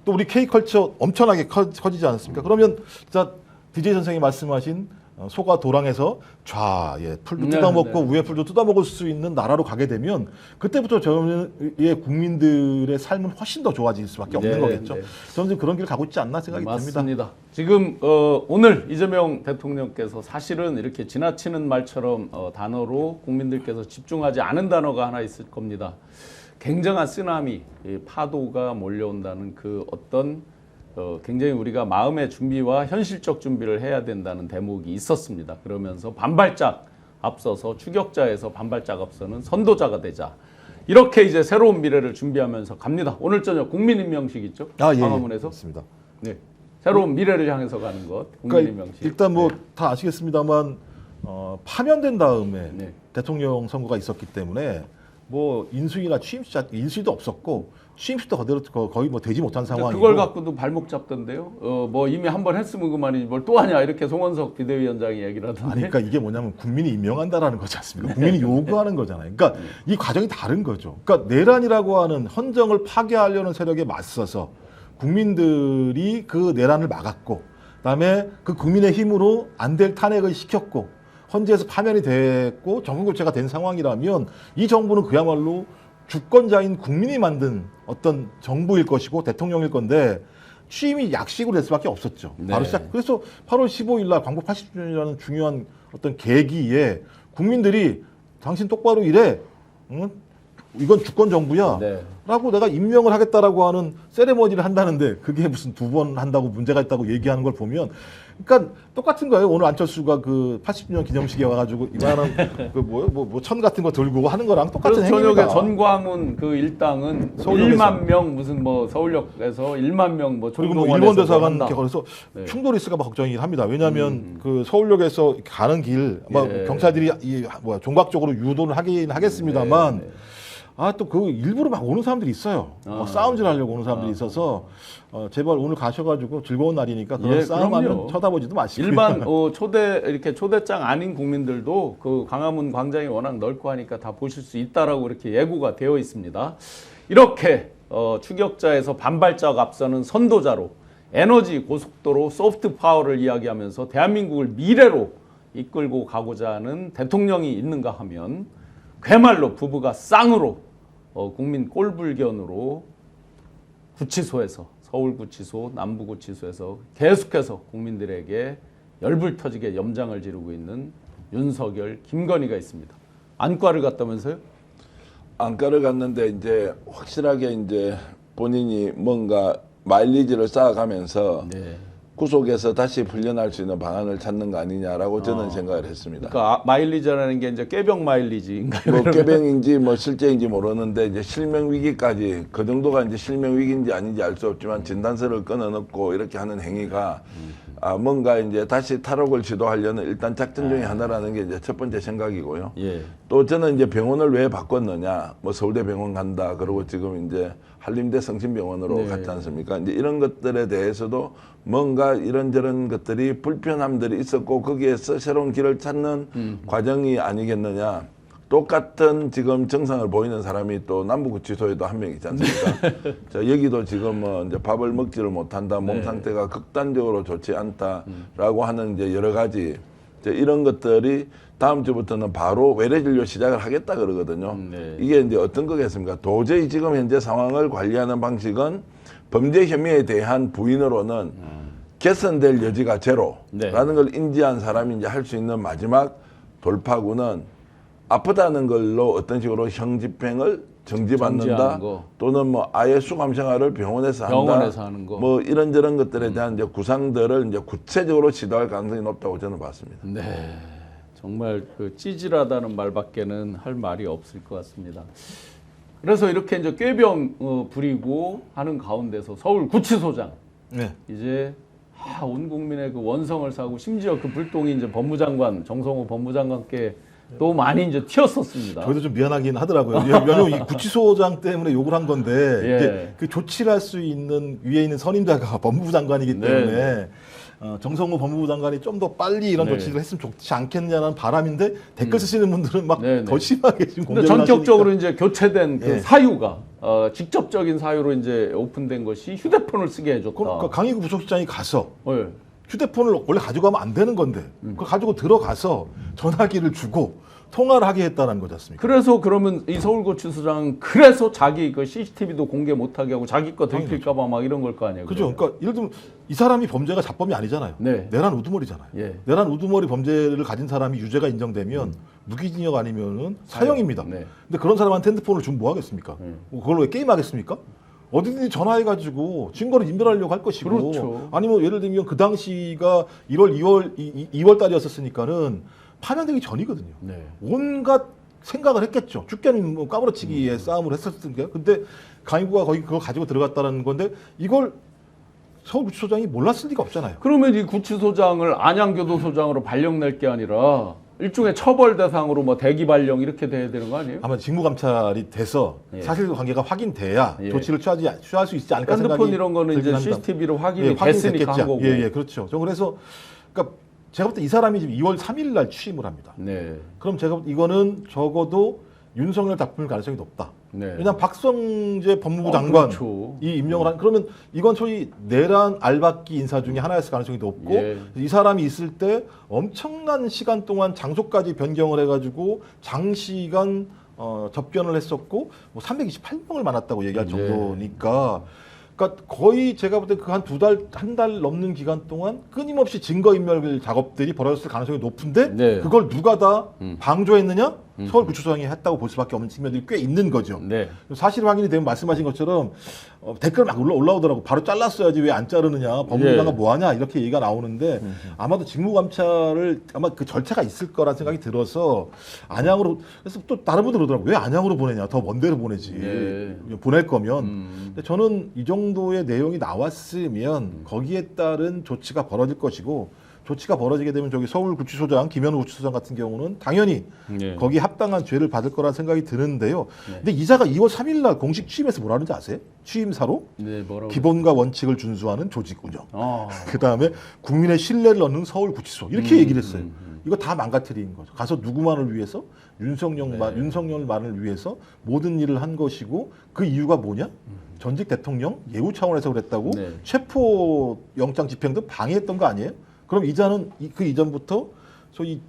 또 우리 K컬처 엄청나게 커지지 않습니까? 그러면 진짜 DJ 선생이 말씀하신 소가 도랑에서 좌에 풀도 네, 뜯어먹고 네. 위에 풀도 뜯어먹을 수 있는 나라로 가게 되면 그때부터 저희의 국민들의 삶은 훨씬 더 좋아질 수밖에 없는 네, 거겠죠. 네. 저는 지금 그런 길을 가고 있지 않나 생각이 듭니다. 맞습니다. 지금 오늘 이재명 대통령께서 사실은 이렇게 지나치는 말처럼 단어로 국민들께서 집중하지 않은 단어가 하나 있을 겁니다. 굉장한 쓰나미, 파도가 몰려온다는 그 어떤 굉장히 우리가 마음의 준비와 현실적 준비를 해야 된다는 대목이 있었습니다. 그러면서 반발짝 앞서서 추격자에서 반발짝 앞서는 선도자가 되자. 이렇게 이제 새로운 미래를 준비하면서 갑니다. 오늘 저녁 국민임명식 있죠? 광화문에서. 맞습니다. 네. 새로운 미래를 향해서 가는 것. 그러니까 국민임명식. 일단 뭐 네. 다 아시겠습니다만 파면된 다음에 네. 대통령 선거가 있었기 때문에 뭐 인수위나 취임식 인수위도 없었고 취임식도 거의 뭐 되지 못한 상황이고 그걸 갖고도 발목 잡던데요. 뭐 이미 한 번 했으면 그만이지 뭘 또 하냐 이렇게 송원석 비대위원장이 얘기를 하던데. 아니 그러니까 이게 뭐냐면 국민이 임명한다라는 거지 않습니까? 국민이 요구하는 거잖아요. 그러니까 이 과정이 다른 거죠. 그러니까 내란이라고 하는 헌정을 파괴하려는 세력에 맞서서 국민들이 그 내란을 막았고 그다음에 그 국민의 힘으로 안 될 탄핵을 시켰고 헌재에서 파면이 됐고 정권 교체가 된 상황이라면 이 정부는 그야말로 주권자인 국민이 만든 어떤 정부일 것이고 대통령일 건데 취임이 약식으로 될 수밖에 없었죠. 네. 바로 시작. 그래서 8월 15일 날 광복 80주년이라는 중요한 어떤 계기에 국민들이 당신 똑바로 일해. 응? 이건 주권 정부야. 네. 라고 내가 임명을 하겠다라고 하는 세레머니를 한다는데 그게 무슨 2번 한다고 문제가 있다고 얘기하는 걸 보면 그러니까 똑같은 거예요. 오늘 안철수가 그 80주년 기념식에 와가지고 이만한 그 천 같은 거 들고 하는 거랑 똑같은 그래서 행위입니다. 저녁에 전광훈 그 일당은 서울역에서. 1만 명 무슨 뭐 서울역에서 1만 명뭐 그리고 뭐 일본 대사관 이렇게 걸어서 충돌이 있을까봐 걱정이긴 합니다. 왜냐하면 그 서울역에서 가는 길 아마 예. 경찰들이 종각적으로 유도를 하긴 하겠습니다만 네. 또 그 일부러 막 오는 사람들이 있어요. 싸움질 하려고 오는 사람들이 있어서 제발 오늘 가셔가지고 즐거운 날이니까 그런 예, 싸움하면 그럼요. 쳐다보지도 마시고 일반 이렇게 초대장 아닌 국민들도 그 광화문 광장이 워낙 넓고 하니까 다 보실 수 있다라고 이렇게 예고가 되어 있습니다. 이렇게 추격자에서 반발짝 앞서는 선도자로 에너지 고속도로 소프트 파워를 이야기하면서 대한민국을 미래로 이끌고 가고자 하는 대통령이 있는가 하면 그야말로 부부가 쌍으로 국민 꼴불견으로 구치소에서 서울구치소, 남부구치소에서 계속해서 국민들에게 열불 터지게 염장을 지르고 있는 윤석열, 김건희가 있습니다. 안과를 갔다면서요? 안과를 갔는데 이제 확실하게 이제 본인이 뭔가 마일리지를 쌓아가면서 네. 구속에서 다시 풀려날 수 있는 방안을 찾는 거 아니냐라고 저는 생각을 했습니다. 그러니까 마일리지라는 게 이제 꾀병 마일리지인가요? 뭐 꾀병인지 뭐 실제인지 모르는데 이제 실명 위기까지 그 정도가 이제 실명 위기인지 아닌지 알 수 없지만 진단서를 끊어놓고 이렇게 하는 행위가 뭔가 이제 다시 탈옥을 시도하려는 일단 작전 중에 하나라는 게 이제 첫 번째 생각이고요. 예. 또 저는 이제 병원을 왜 바꿨느냐, 뭐 서울대 병원 간다, 그리고 지금 이제 한림대 성심병원으로 네. 갔지 않습니까? 이제 이런 것들에 대해서도 뭔가 이런저런 것들이 불편함들이 있었고 거기에서 새로운 길을 찾는 과정이 아니겠느냐. 똑같은 지금 정상을 보이는 사람이 또 남부구치소에도 한 명 있지 않습니까? 자, 여기도 지금 뭐 이제 밥을 먹지를 못한다, 몸 네. 상태가 극단적으로 좋지 않다라고 하는 이제 여러 가지 이런 것들이 다음 주부터는 바로 외래 진료 시작을 하겠다 그러거든요. 네. 이게 이제 어떤 거겠습니까? 도저히 지금 현재 상황을 관리하는 방식은 범죄 혐의에 대한 부인으로는 개선될 여지가 제로라는 네. 걸 인지한 사람이 이제 할 수 있는 마지막 돌파구는 아프다는 걸로 어떤 식으로 형 집행을 정지받는다 정지하는 거. 또는 뭐 아예 수감 생활을 병원에서 한다 병원에서 하는 거. 뭐 이런저런 것들에 대한 이제 구상들을 이제 구체적으로 시도할 가능성이 높다고 저는 봤습니다. 네, 정말 그 찌질하다는 말밖에는 할 말이 없을 것 같습니다. 그래서 이렇게 이제 꾀병 부리고 하는 가운데서 서울 구치소장 네. 이제 온 국민의 그 원성을 사고 심지어 그 불똥이 이제 법무장관 정성호 법무장관께 또 많이 이제 튀었었습니다. 저희도 좀 미안하긴 하더라고요. 왜냐면 이 구치소장 때문에 욕을 한 건데 예. 이게 그 조치를 할 수 있는 위에 있는 선임자가 법무부 장관이기 때문에 네. 정성호 법무부 장관이 좀 더 빨리 이런 네. 조치를 했으면 좋지 않겠냐는 바람인데 댓글 쓰시는 분들은 막 네, 더 네. 심하게 지금 근데 공격을 전격적으로 하시니까. 이제 교체된 그 예. 사유가 직접적인 사유로 이제 오픈된 것이 휴대폰을 쓰게 해줬다. 그러니까 강희구 부속실장이 가서 예. 휴대폰을 원래 가져가면 안 되는 건데 그걸 가지고 들어가서 전화기를 주고 통화를 하게 했다는 거지 않습니까? 그래서 그러면 이 서울구치소장은 그래서 자기 그 CCTV도 공개 못하게 하고 자기 거 들킬까봐 막 이런 걸 거 아니에요. 그죠. 그러면. 그러니까 예를 들면 이 사람이 범죄가 자범이 아니잖아요. 네. 내란 우두머리잖아요. 예. 내란 우두머리 범죄를 가진 사람이 유죄가 인정되면 무기징역 아니면은 사형입니다. 네. 근데 그런 사람한테 핸드폰을 주면 뭐 하겠습니까? 그걸로 왜 게임 하겠습니까? 어디든지 전화해가지고 증거를 인멸하려고 할 것이고 그렇죠. 아니면 예를 들면 그 당시가 2월 달이었으니까는 파면되기 전이거든요. 네. 온갖 생각을 했겠죠. 죽게는 뭐 까무러치기의 싸움을 했었으니까. 근데 강인구가 거기 그거 가지고 들어갔다는 건데 이걸 서울구치소장이 몰랐을 리가 없잖아요. 그러면 이 구치소장을 안양교도소장으로 발령낼 게 아니라 일종의 처벌 대상으로 뭐 대기 발령 이렇게 돼야 되는 거 아니에요? 아마 직무감찰이 돼서 예. 사실관계가 확인돼야 예. 조치를 취할 수 있지 않을까 생각이 핸드폰 이런 거는 이제 들긴 합니다. CCTV로 확인이 예, 됐으니까 됐겠죠. 한 거고. 예, 그렇죠. 저 그래서 그러니까 제가 볼 때 이 사람이 지금 2월 3일 날 취임을 합니다. 네. 그럼 제가 볼 때 이거는 적어도 윤석열 작품일 가능성이 높다. 네. 왜냐하면 박성재 법무부 장관이 그렇죠. 임명을 한 그러면 이건 소위 내란 알박기 인사 중에 하나였을 가능성이 높고 예. 이 사람이 있을 때 엄청난 시간 동안 장소까지 변경을 해가지고 장시간 접견을 했었고 뭐 328명을 만났다고 얘기할 예. 정도니까 그러니까 거의 제가 볼 때 그 한 2달, 한 달 넘는 기간 동안 끊임없이 증거인멸 작업들이 벌어졌을 가능성이 높은데 네. 그걸 누가 다 방조했느냐? 서울구치소장이 했다고 볼 수밖에 없는 측면들이 꽤 있는 거죠. 네. 사실 확인이 되면 말씀하신 것처럼 댓글 막 올라오더라고. 바로 잘랐어야지 왜 안 자르느냐. 법무부가 예. 뭐하냐 이렇게 얘기가 나오는데 아마도 직무감찰을 아마 그 절차가 있을 거란 생각이 들어서 안양으로 그래서 또 다른 분들 그러더라고. 왜 안양으로 보내냐. 더 먼 데로 보내지. 예. 보낼 거면. 근데 저는 이 정도의 내용이 나왔으면 거기에 따른 조치가 벌어질 것이고 조치가 벌어지게 되면 저기 서울구치소장 김현우 구치소장 같은 경우는 당연히 예. 거기에 합당한 죄를 받을 거란 생각이 드는데요. 근데 이자가 2월 3일 날 공식 취임해서 뭐라 하는지 아세요? 취임사로 네, 뭐라고? 기본과 원칙을 준수하는 조직 운영. 아. 그다음에 국민의 신뢰를 얻는 서울구치소 이렇게 얘기를 했어요. 이거 다 망가뜨린 거죠. 가서 누구만을 위해서 윤석열만을 위해서 모든 일을 한 것이고 그 이유가 뭐냐? 전직 대통령 예우 차원에서 그랬다고 네. 체포 영장 집행도 방해했던 거 아니에요? 그럼 이자는 그 이전부터 소위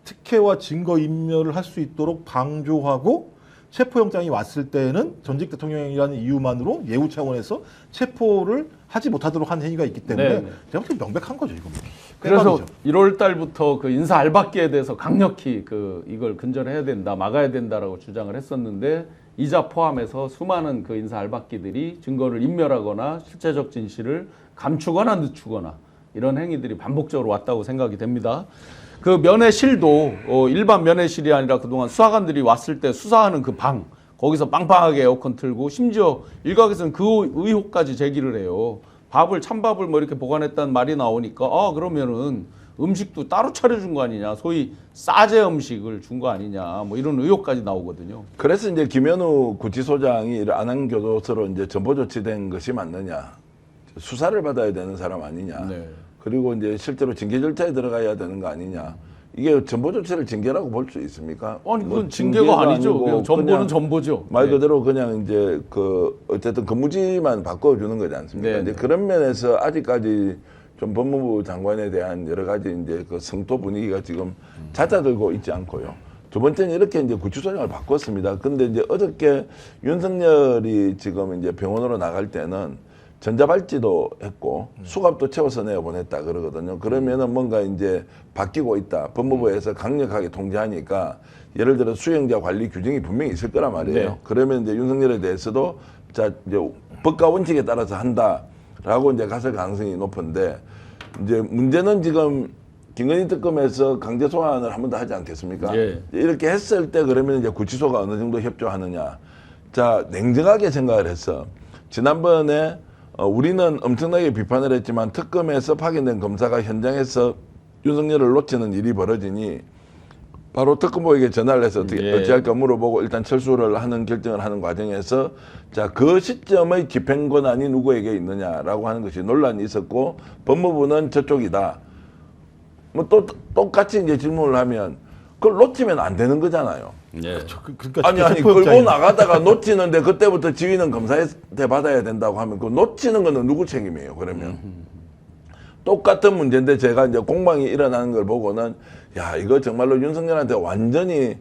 특혜와 증거 인멸을 할 수 있도록 방조하고 체포영장이 왔을 때에는 전직 대통령이라는 이유만으로 예우 차원에서 체포를 하지 못하도록 한 행위가 있기 때문에 네, 네. 제가 볼 때 명백한 거죠, 이건. 그래서 빼박이죠. 1월 달부터 그 인사 알박기에 대해서 강력히 이걸 근절해야 된다, 막아야 된다라고 주장을 했었는데 이자 포함해서 수많은 그 인사 알박기들이 증거를 인멸하거나 실체적 진실을 감추거나 늦추거나 이런 행위들이 반복적으로 왔다고 생각이 됩니다. 그 면회실도 일반 면회실이 아니라 그동안 수사관들이 왔을 때 수사하는 그 방 거기서 빵빵하게 에어컨 틀고 심지어 일각에서는 그 의혹까지 제기를 해요. 찬밥을 뭐 이렇게 보관했다는 말이 나오니까 그러면은 음식도 따로 차려준 거 아니냐, 소위 싸제 음식을 준 거 아니냐, 뭐 이런 의혹까지 나오거든요. 그래서 이제 김현우 구치소장이 안양교도소로 이제 전보 조치된 것이 맞느냐, 수사를 받아야 되는 사람 아니냐, 네. 그리고 이제 실제로 징계 절차에 들어가야 되는 거 아니냐. 이게 전보 조치를 징계라고 볼 수 있습니까? 아니 뭐 그건 징계가 아니죠. 아니고 그냥 전보는 그냥 전보죠. 말 네. 그대로 그냥 이제 어쨌든 근무지만 바꿔주는 거지 않습니까? 네, 이제 네. 그런 면에서 아직까지 좀 법무부 장관에 대한 여러 가지 이제 그 성토 분위기가 지금 잦아들고 있지 않고요. 두 번째는 이렇게 이제 구치소장을 바꿨습니다. 근데 이제 어저께 윤석열이 지금 이제 병원으로 나갈 때는 전자발찌도 했고 수갑도 채워서 내보냈다 그러거든요. 그러면은 뭔가 이제 바뀌고 있다. 법무부에서 강력하게 통제하니까 예를 들어 수용자 관리 규정이 분명히 있을 거란 말이에요. 네. 그러면 이제 윤석열에 대해서도 자 이제 법과 원칙에 따라서 한다라고 이제 갔을 가능성이 높은데 이제 문제는 지금 김건희 특검에서 강제 소환을 한 번 더 하지 않겠습니까? 예. 이렇게 했을 때 그러면 이제 구치소가 어느 정도 협조하느냐. 자, 냉정하게 생각을 했어. 지난번에 우리는 엄청나게 비판을 했지만 특검에서 파견된 검사가 현장에서 윤석열을 놓치는 일이 벌어지니 바로 특검보에게 전화를 해서 어떻게 어찌할까 물어보고 일단 철수를 하는 결정을 하는 과정에서 자, 그 시점의 집행 권한이 누구에게 있느냐라고 하는 것이 논란이 있었고 법무부는 저쪽이다. 뭐 또 똑같이 이제 질문을 하면 그걸 놓치면 안 되는 거잖아요. 네. 그러니까 아니 끌고 나가다가 놓치는데 그때부터 지휘는 검사한테 받아야 된다고 하면 그 놓치는 거는 누구 책임이에요? 그러면 똑같은 문제인데 제가 이제 공방이 일어나는 걸 보고는 야 이거 정말로 윤석열한테 완전히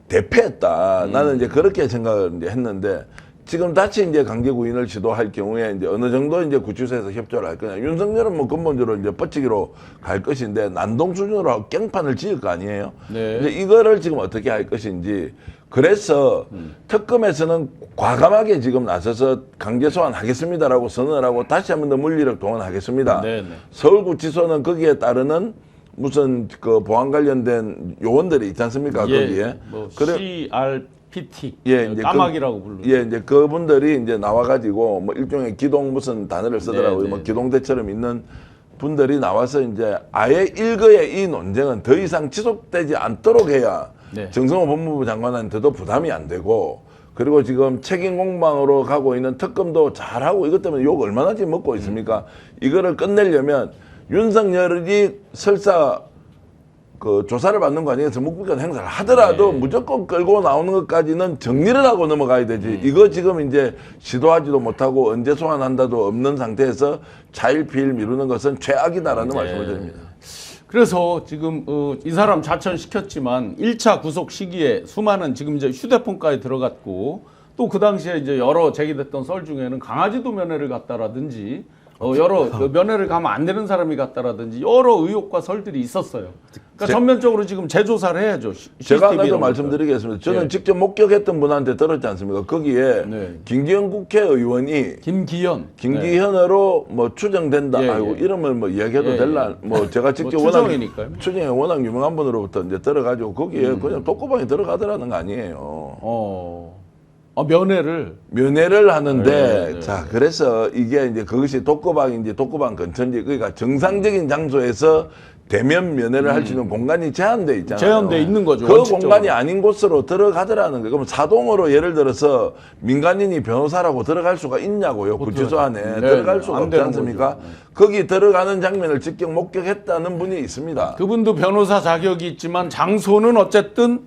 대패했다. 나는 이제 그렇게 생각을 이제 했는데 지금 다시 이제 강제 구인을 시도할 경우에 이제 어느 정도 이제 구치소에서 협조를 할 거냐. 윤석열은 뭐 근본적으로 이제 뻗치기로 갈 것인데 난동 수준으로 깽판을 지을 거 아니에요. 네. 이제 이거를 지금 어떻게 할 것인지 그래서 특검에서는 과감하게 지금 나서서 강제 소환하겠습니다라고 선언을 하고 다시 한 번 더 물리력 동원하겠습니다. 네네. 서울구치소는 거기에 따르는 무슨 그 보안 관련된 요원들이 있지 않습니까? 거기에. 뭐 그래- CRPT, 예, 이제 까마귀라고 부르죠. 예, 이제 그분들이 이제 나와가지고 뭐 일종의 기동 무슨 단어를 쓰더라고요. 네, 뭐 네. 기동대처럼 있는 분들이 나와서 이제 아예 일거의 이 논쟁은 더 이상 지속되지 않도록 해야 네. 정성호 법무부 장관한테도 부담이 안 되고 그리고 지금 책임 공방으로 가고 있는 특검도 잘하고 이것 때문에 욕 얼마나 지금 먹고 있습니까? 이거를 끝내려면 윤석열이 설사 그 조사를 받는 거 아니겠어 묵비권 행사를 하더라도 네. 무조건 끌고 나오는 것까지는 정리를 하고 넘어가야 되지. 이거 지금 이제 시도하지도 못하고 언제 소환한다도 없는 상태에서 차일피일 미루는 것은 최악이다라는 네. 말씀을 드립니다. 그래서 지금 이 사람 자천시켰지만 1차 구속 시기에 수많은 지금 이제 휴대폰까지 들어갔고 또 그 당시에 이제 여러 제기됐던 썰 중에는 강아지도 면회를 갔다라든지 여러 그 면회를 가면 안 되는 사람이 갔다라든지 여러 의혹과 설들이 있었어요. 그러니까 전면적으로 지금 재조사를 해야죠. 제가 CCTV 하나 더 이런 말씀드리겠습니다. 저는 예. 직접 목격했던 분한테 들었지 않습니까? 거기에 네. 김기현 국회의원이 것들. 김기현. 김기현으로 뭐 추정된다. 예, 아이고 예. 이름을 뭐 이야기해도 예, 될라. 뭐 제가 직접 뭐 워낙 추정이니까요. 추정이 워낙 유명한 분으로부터 이제 들어가지고 거기에 그냥 독고방에 들어가더라는 거 아니에요. 면회를 면회를 하는데 네, 네, 자 그래서 이게 이제 그것이 독고방인지 독고방 근처인지 그러니까 정상적인 장소에서 대면 면회를 할 수 있는 공간이 제한돼 있잖아요. 제한돼 있는 거죠, 그 원칙적으로. 공간이 아닌 곳으로 들어가더라는 거예요. 그럼 사동으로 예를 들어서 민간인이 변호사라고 들어갈 수가 있냐고요. 구치소 안에 네, 들어갈 네, 수가 안 없지 되는 않습니까? 거죠. 네. 거기 들어가는 장면을 직접 목격했다는 분이 있습니다. 그분도 변호사 자격이 있지만 장소는 어쨌든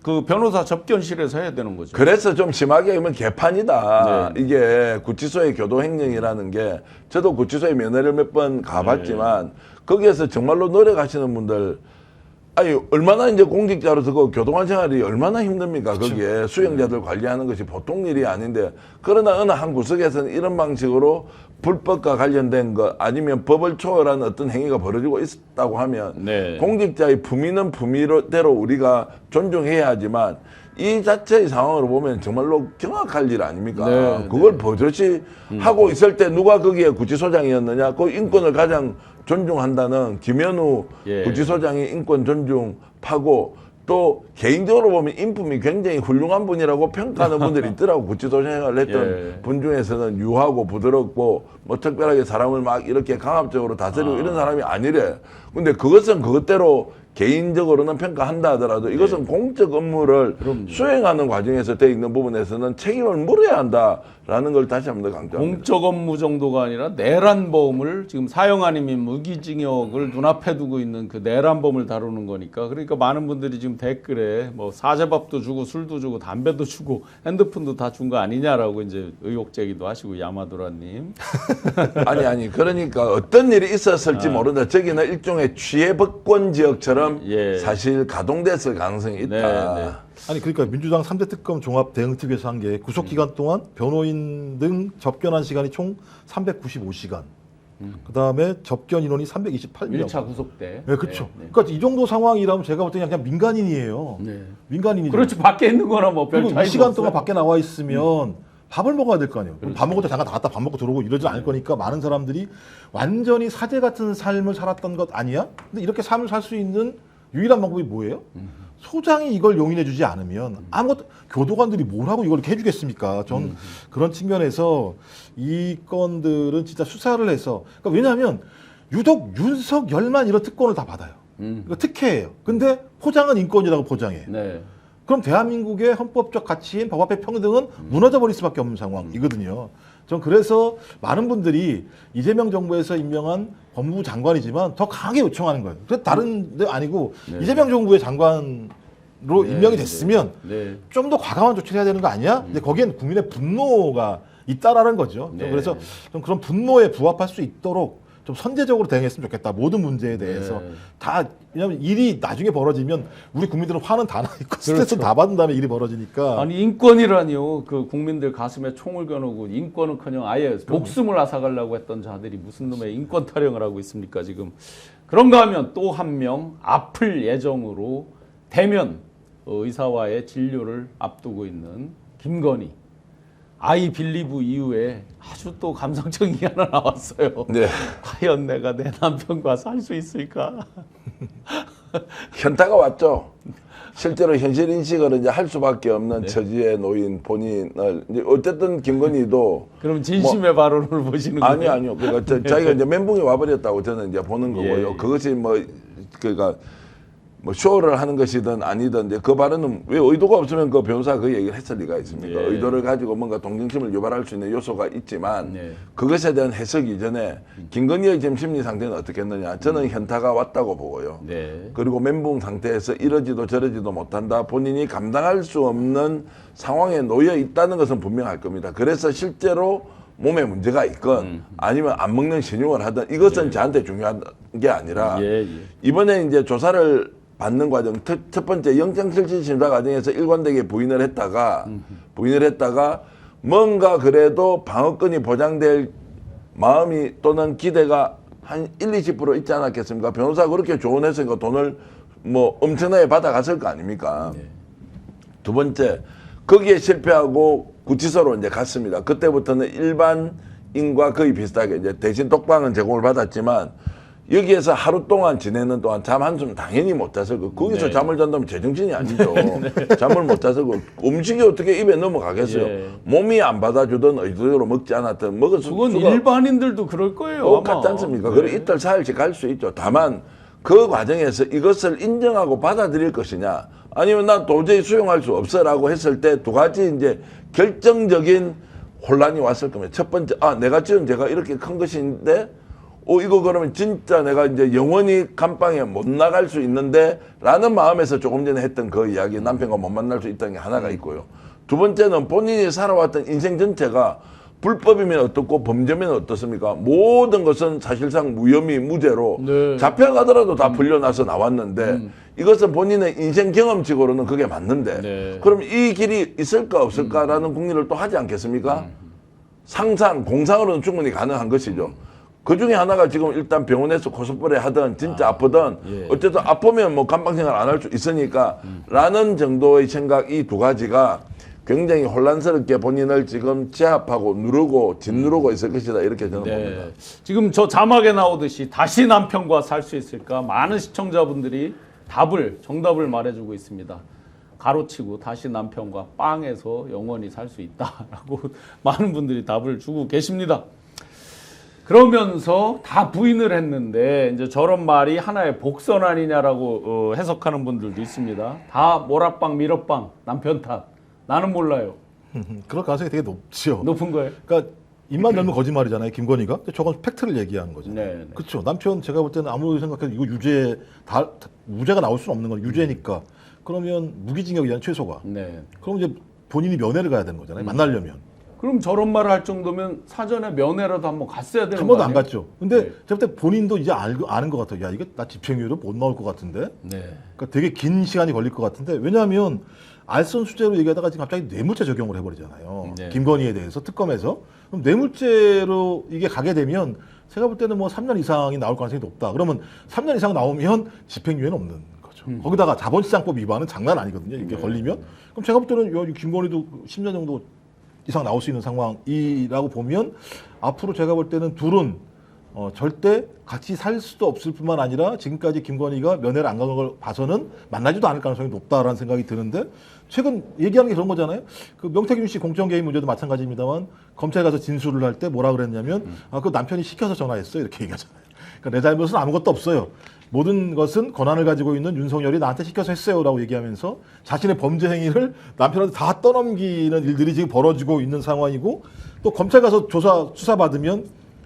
그 변호사 접견실에서 해야 되는 거죠. 그래서 좀 심하게 하면 개판이다. 네. 이게 구치소의 교도행령이라는 게 저도 구치소에 면회를 몇 번 가봤지만 거기에서 정말로 노력하시는 분들 아니 얼마나 이제 공직자로서 그 교도관 생활이 얼마나 힘듭니까? 거기에 수용자들 관리하는 것이 보통 일이 아닌데 그러나 어느 한 구석에서는 이런 방식으로 불법과 관련된 것 아니면 법을 초월한 어떤 행위가 벌어지고 있다고 하면 네. 공직자의 품위는 품위대로 우리가 존중해야 하지만 이 자체의 상황으로 보면 정말로 경악할 일 아닙니까? 네, 그걸 버젓이 하고 있을 때 누가 거기에 구치소장이었느냐? 그 인권을 가장 존중한다는 김현우 예. 구치소장이 인권 존중하고 또 개인적으로 보면 인품이 굉장히 훌륭한 분이라고 평가하는 분들이 있더라고. 구치소 생활을 했던 예. 분 중에서는 유하고 부드럽고 뭐 특별하게 사람을 막 이렇게 강압적으로 다스리고 이런 사람이 아니래. 근데 그것은 그것대로 개인적으로는 평가한다 하더라도 이것은 공적 업무를 수행하는 과정에서 돼 있는 부분에서는 책임을 물어야 한다라는 걸 다시 한 번 더 강조합니다. 공적 업무 정도가 아니라 내란범을 지금 사형 아니면 무기징역을 눈앞에 두고 있는 그 내란범을 다루는 거니까 그러니까 많은 분들이 지금 댓글에 뭐 사제밥도 주고 술도 주고 담배도 주고 핸드폰도 다 준 거 아니냐라고 이제 의혹 제기도 하시고 야마도라님. 아니 그러니까 어떤 일이 있었을지 모른다. 저기는 일종의 취해법권 지역처럼 예. 사실 가동됐을 가능성이 있다. 네, 네. 아니 그러니까 민주당 3대 특검 종합 대응특위에서 한 게 구속 기간 동안 변호인 등 접견한 시간이 총 395시간. 그다음에 접견 인원이 328명. 1차 구속 때. 네, 그렇죠. 네, 네. 그러니까 이 정도 상황이라면 제가 볼 때는 그냥 민간인이에요. 네. 민간인이죠. 그렇지 밖에 있는 거나 뭐별 그리고 차이도 이 시간 없어요. 동안 밖에 나와 있으면 밥을 먹어야 될 거 아니에요. 그럼 밥 먹을 때 잠깐 나갔다 밥 먹고 들어오고 이러지 않을 거니까 많은 사람들이 완전히 사제 같은 삶을 살았던 것 아니야? 근데 이렇게 삶을 살 수 있는 유일한 방법이 뭐예요? 소장이 이걸 용인해주지 않으면 아무것도 교도관들이 뭘 하고 이걸 이렇게 해주겠습니까? 전 그런 측면에서 이 건들은 진짜 수사를 해서 그러니까 왜냐하면 유독 윤석열만 이런 특권을 다 받아요. 이거 특혜예요. 근데 포장은 인권이라고 포장해. 네. 그럼 대한민국의 헌법적 가치인 법 앞의 평등은 무너져 버릴 수밖에 없는 상황이거든요. 전 그래서 많은 분들이 이재명 정부에서 임명한 법무부 장관이지만 더 강하게 요청하는 거예요. 그래서 다른 데 아니고 네. 이재명 정부의 장관으로 네, 임명이 됐으면 네. 좀 더 과감한 조치를 해야 되는 거 아니야? 근데 거기엔 국민의 분노가 있다라는 거죠. 네. 그래서 좀 그런 분노에 부합할 수 있도록 좀 선제적으로 대응했으면 좋겠다. 모든 문제에 대해서 네. 다 왜냐하면 일이 나중에 벌어지면 우리 국민들은 화는 다 나 있고 스트레스 다 받은 다음에 일이 벌어지니까. 아니 인권이라니요. 그 국민들 가슴에 총을 겨누고 인권은커녕 아예 목숨을 앗아가려고 했던 자들이 무슨 놈의 인권 타령을 하고 있습니까 지금. 그런가 하면 또 한 명 아플 예정으로 대면 의사와의 진료를 앞두고 있는 김건희. 아이 빌리브 이후에 아주 또 감성적인 게 하나 나왔어요. 네. 과연 내가 내 남편과 살 수 있을까? 현타가 왔죠. 실제로 현실 인식을 이제 할 수밖에 없는 처지에 놓인 본인을 이제 어쨌든 김건희도 그럼 진심의 발언을 보시는 거예요? 아니요. 그러니까 자기가 이제 멘붕이 와버렸다고 저는 이제 보는 거고요. 예. 그것이 그러니까 뭐 쇼를 하는 것이든 아니든 이제 그 발언은 왜 의도가 없으면 그 변호사가 그 얘기를 했을 리가 있습니까? 예. 의도를 가지고 뭔가 동정심을 유발할 수 있는 요소가 있지만 네. 그것에 대한 해석 이전에 김건희의 지금 심리 상태는 어떻겠느냐? 저는 현타가 왔다고 보고요. 네. 그리고 멘붕 상태에서 이러지도 저러지도 못한다. 본인이 감당할 수 없는 상황에 놓여 있다는 것은 분명할 겁니다. 그래서 실제로 몸에 문제가 있건 아니면 안 먹는 신용을 하든 이것은 저한테 중요한 게 아니라 예, 예. 이번에 이제 조사를 받는 과정 첫 번째 영장실질 심사 과정에서 일관되게 부인을 했다가 뭔가 그래도 방어권이 보장될 마음이 또는 기대가 한 1-20% 있지 않았겠습니까? 변호사가 그렇게 조언했으니까 돈을 뭐 엄청나게 받아갔을 거 아닙니까? 두 번째, 거기에 실패하고 구치소로 이제 갔습니다. 그때부터는 일반인과 거의 비슷하게 이제 대신 독방은 제공을 받았지만 여기에서 하루 동안 지내는 동안 잠 한숨 당연히 못 자서 거기서 네. 잠을 잔다면 제정신이 아니죠. 잠을 못 자서 음식이 어떻게 입에 넘어가겠어요. 예. 몸이 안 받아주든 의도적으로 먹지 않았든 먹을 그건 수가 일반인들도 그럴 거예요. 아마. 똑같지 않습니까? 네. 그래 이틀 사흘씩 갈 수 있죠. 다만 그 과정에서 이것을 인정하고 받아들일 것이냐 아니면 나 도저히 수용할 수 없어라고 했을 때 두 가지 이제 결정적인 혼란이 왔을 겁니다. 첫 번째, 내가 지은 죄가 이렇게 큰 것인데 이거 그러면 진짜 내가 이제 영원히 감방에 못 나갈 수 있는데 라는 마음에서 조금 전에 했던 그 이야기 남편과 못 만날 수 있다는 게 하나가 있고요. 두 번째는 본인이 살아왔던 인생 전체가 불법이면 어떻고 범죄면 어떻습니까? 모든 것은 사실상 무혐의 무죄로 네. 잡혀가더라도 다 풀려나서 나왔는데 이것은 본인의 인생 경험칙으로는 그게 맞는데 네. 그럼 이 길이 있을까 없을까라는 궁리를 또 하지 않겠습니까? 상상, 공상으로는 충분히 가능한 것이죠. 그 중에 하나가 지금 일단 병원에서 고속벌에 하든 진짜 아프든 예. 어쨌든 아프면 뭐 감방생활 안 할 수 있으니까 라는 정도의 생각 이 두 가지가 굉장히 혼란스럽게 본인을 지금 제압하고 누르고 짓누르고 있을 것이다 이렇게 저는 봅니다. 네. 지금 저 자막에 나오듯이 다시 남편과 살 수 있을까? 많은 시청자분들이 정답을 말해주고 있습니다. 가로치고 다시 남편과 빵에서 영원히 살 수 있다라고 많은 분들이 답을 주고 계십니다. 그러면서 다 부인을 했는데 이제 저런 말이 하나의 복선 아니냐라고 해석하는 분들도 있습니다. 다 모락빵 밀어빵 남편 탓. 나는 몰라요. 그럴 가능성이 되게 높죠. 높은 거예요. 그러니까 입만 열면 거짓말이잖아요, 김건희가. 근데 저건 팩트를 얘기하는 거죠. 네. 그렇죠. 남편 제가 볼 때는 아무리 생각해도 이거 무죄가 나올 수는 없는 건 유죄니까. 그러면 무기징역이잖아요, 최소가. 네. 그럼 이제 본인이 면회를 가야 되는 거잖아요, 만나려면. 그럼 저런 말을 할 정도면 사전에 면회라도 한번 갔어야 되는 한 거 번도 안 아니에요? 갔죠. 근데 네. 제가 볼 때 본인도 이제 아는 것 같아요. 야, 이거 나 집행유예로 못 나올 것 같은데. 네. 그러니까 되게 긴 시간이 걸릴 것 같은데. 왜냐하면 알선수재로 얘기하다가 지금 갑자기 뇌물죄 적용을 해버리잖아요. 네. 김건희에 대해서 특검에서. 그럼 뇌물죄로 이게 가게 되면 제가 볼 때는 뭐 3년 이상이 나올 가능성이 높다. 그러면 3년 이상 나오면 집행유예는 없는 거죠. 거기다가 자본시장법 위반은 장난 아니거든요. 이게 걸리면. 그럼 제가 볼 때는 이 김건희도 10년 정도 이상 나올 수 있는 상황이라고 보면 앞으로 제가 볼 때는 둘은 절대 같이 살 수도 없을 뿐만 아니라 지금까지 김건희가 면회를 안 간 걸 봐서는 만나지도 않을 가능성이 높다라는 생각이 드는데 최근 얘기하는 게 그런 거잖아요. 그 명태균 씨 공천 개입 문제도 마찬가지입니다만 검찰에 가서 진술을 할 때 뭐라 그랬냐면 그 남편이 시켜서 전화했어요 이렇게 얘기하잖아요. 그러니까 내 잘못은 아무것도 없어요. 모든 것은 권한을 가지고 있는 윤석열이 나한테 시켜서 했어요라고 얘기하면서 자신의 범죄 행위를 남편한테 다 떠넘기는 일들이 지금 벌어지고 있는 상황이고 또 검찰 가서 수사 받으면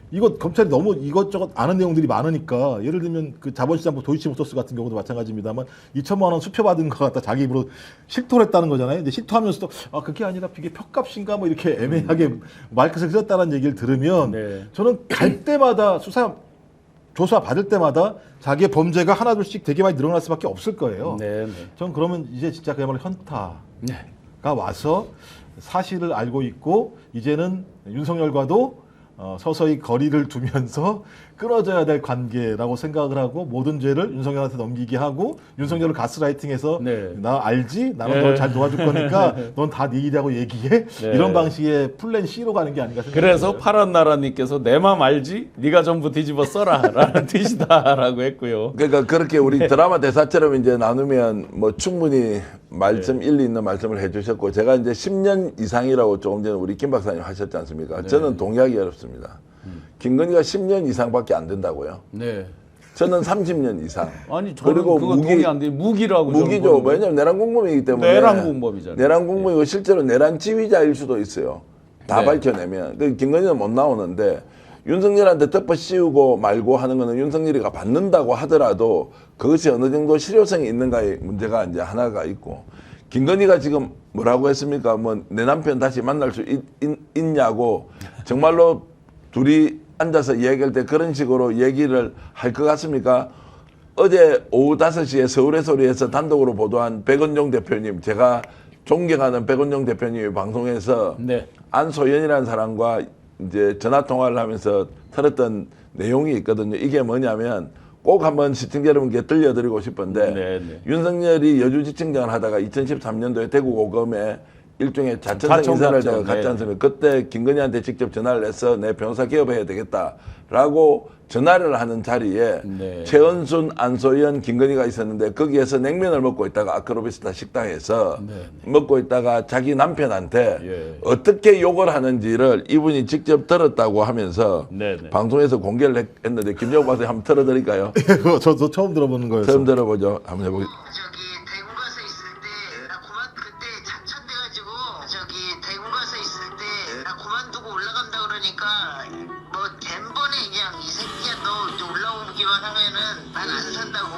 이거 검찰이 너무 이것저것 아는 내용들이 많으니까 예를 들면 그 자본시장부 도이치모터스 같은 경우도 마찬가지입니다만 2천만 원 수표 받은 것 같다 자기 입으로 실토를 했다는 거잖아요. 근데 실토하면서도 그게 아니라 이게 표값인가 뭐 이렇게 애매하게 말끝을 썼다는 얘기를 들으면 네. 저는 갈 때마다 조사 받을 때마다 자기의 범죄가 하나둘씩 되게 많이 늘어날 수밖에 없을 거예요. 네. 네. 전 그러면 이제 진짜 그야말로 현타가 네. 와서 사실을 알고 있고 이제는 윤석열과도 서서히 거리를 두면서 끊어져야 될 관계라고 생각을 하고 모든 죄를 윤석열한테 넘기게 하고 윤석열을 가스라이팅해서 네. 나 알지? 나는 네. 널 잘 도와줄 거니까 넌 다 네 일이라고 얘기해? 네. 이런 방식의 플랜 C로 가는 게 아닌가 생각해요. 그래서 파란 나라님께서 내 맘 알지? 네가 전부 뒤집어 써라라는 뜻이다라고 했고요. 그러니까 그렇게 우리 드라마 대사처럼 이제 나누면 뭐 충분히 말씀 일리 있는 말씀을 해주셨고 제가 이제 10년 이상이라고 조금 전에 우리 김 박사님 하셨지 않습니까? 저는 동의하기 어렵습니다. 김건희가 10년 이상밖에 안 된다고요. 네. 저는 30년 이상. 아니 저는 그리고 그거 동의 안 돼. 무기라고 무기죠. 저는 보는데. 왜냐면 내란 공범이기 때문에. 내란 공범이잖아요. 내란 공범이고 실제로 내란 지휘자일 수도 있어요. 다 네. 밝혀내면. 그 김건희는 못 나오는데 윤석열한테 덮어 씌우고 말고 하는 거는 윤석열이가 받는다고 하더라도 그것이 어느 정도 실효성이 있는가의 문제가 이제 하나가 있고 김건희가 지금 뭐라고 했습니까? 뭐 내 남편 다시 만날 수 있냐고 정말로 둘이 앉아서 얘기할 때 그런 식으로 얘기를 할 것 같습니까? 어제 오후 5시에 서울의 소리에서 단독으로 보도한 백은종 대표님, 제가 존경하는 백은종 대표님이 방송에서 네. 안소연이라는 사람과 이제 전화 통화를 하면서 들었던 내용이 있거든요. 이게 뭐냐면 꼭 한번 시청자 여러분께 들려드리고 싶은데 네, 네. 윤석열이 여주지청장을 하다가 2013년도에 대구고검에 일종의 자천성 자청 인사를 갔죠. 내가 갔지 네. 않습니까? 그때 김건희한테 직접 전화를 해서 내 변호사 개업해야 되겠다라고 전화를 하는 자리에 네. 최은순, 안소연, 김건희가 있었는데 거기에서 냉면을 먹고 있다가 아크로비스타 식당에서 네. 먹고 있다가 자기 남편한테 예. 어떻게 욕을 하는지를 이분이 직접 들었다고 하면서 네, 네. 방송에서 공개를 했는데 김정우 박사님 한번 틀어드릴까요? 그거 저도 처음 들어보는 거여서. 처음 들어보죠. 한번 해보겠습니다. 저기 대구 가서 있을 때 나 그만 그때 자천돼가지고 저기 대구 가서 있을 때 나 그만두고 올라간다 그러니까 뭐 덴번에 그냥 이 새끼야 너 이제 올라오기만 하면은 난 안 산다고.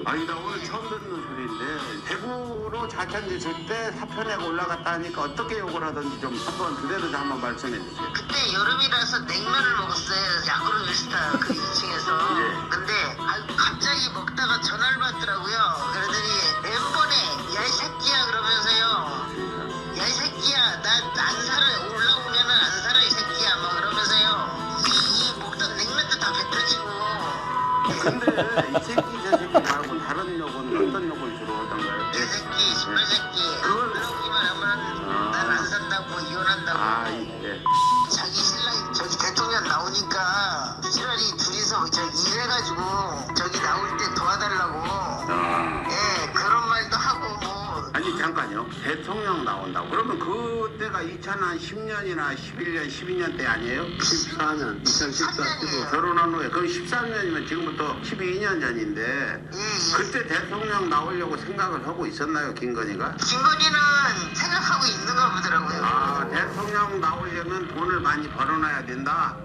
아니 나 오늘 처음 듣는 소리인데 대구로 자천됐을 때 사표 내고 올라갔다 하니까 어떻게 욕을 하던지 좀 한번 그대로 한번 말씀해 주세요. 그때 여름이라서 냉면을 먹었어요. 야구르비스타 그 2층에서. 근데 갑자기 먹다가 전화를 받더라고요. 그러더니 덴번에 야 이 새끼야 그러면서요. 야 이 새끼야 나 안 살아 올라오면은 안 살아 이 새끼야 막 그러면서요. 이 먹던 냉면도 다 뱉어지고. 근데 이 새끼 저 새끼 말고 다른 욕은 어떤 욕을 주로 하던가요? 이 새끼 신발 새끼 그걸 올라오기만 하면 난 안 산다고 이혼한다고. 예. 자기 신랑이 저기 대통령 나오니까 지랄이 둘이서 저기 일해가지고 저기 나올 때 도와달라고. 예 그런 말도 하고 뭐. 아니 잠깐요. 대통령 나온다고. 그러면 그때가 2010년이나 11년, 12년 때 아니에요? 14년, 2014, 15 결혼한 후에 그럼 13년이면 지금부터 12년 전인데 그때 대통령 나오려고 생각을 하고 있었나요, 김건희가? 김건희는 생각하고 있는가 보더라고요. 아, 대통령 나오려면 돈을 많이 벌어놔야 된다.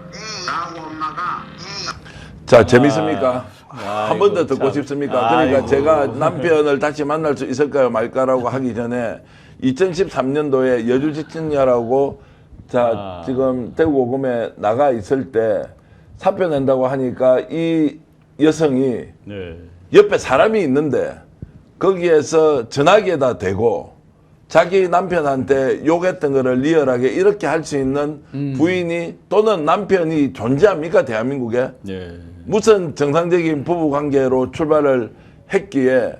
라고 엄마가 자, 재밌습니까? 아, 한 번 더 아이고, 듣고 참. 싶습니까? 그러니까 아이고. 제가 남편을 다시 만날 수 있을까요, 말까라고 하기 전에 2013년도에 여주지청이라고 자, 지금 대구고검에 나가 있을 때 사표 낸다고 하니까 이 여성이 네. 옆에 사람이 있는데 거기에서 전화기에다 대고 자기 남편한테 욕했던 거를 리얼하게 이렇게 할 수 있는 부인이 또는 남편이 존재합니까, 대한민국에? 네. 무슨 정상적인 부부 관계로 출발을 했기에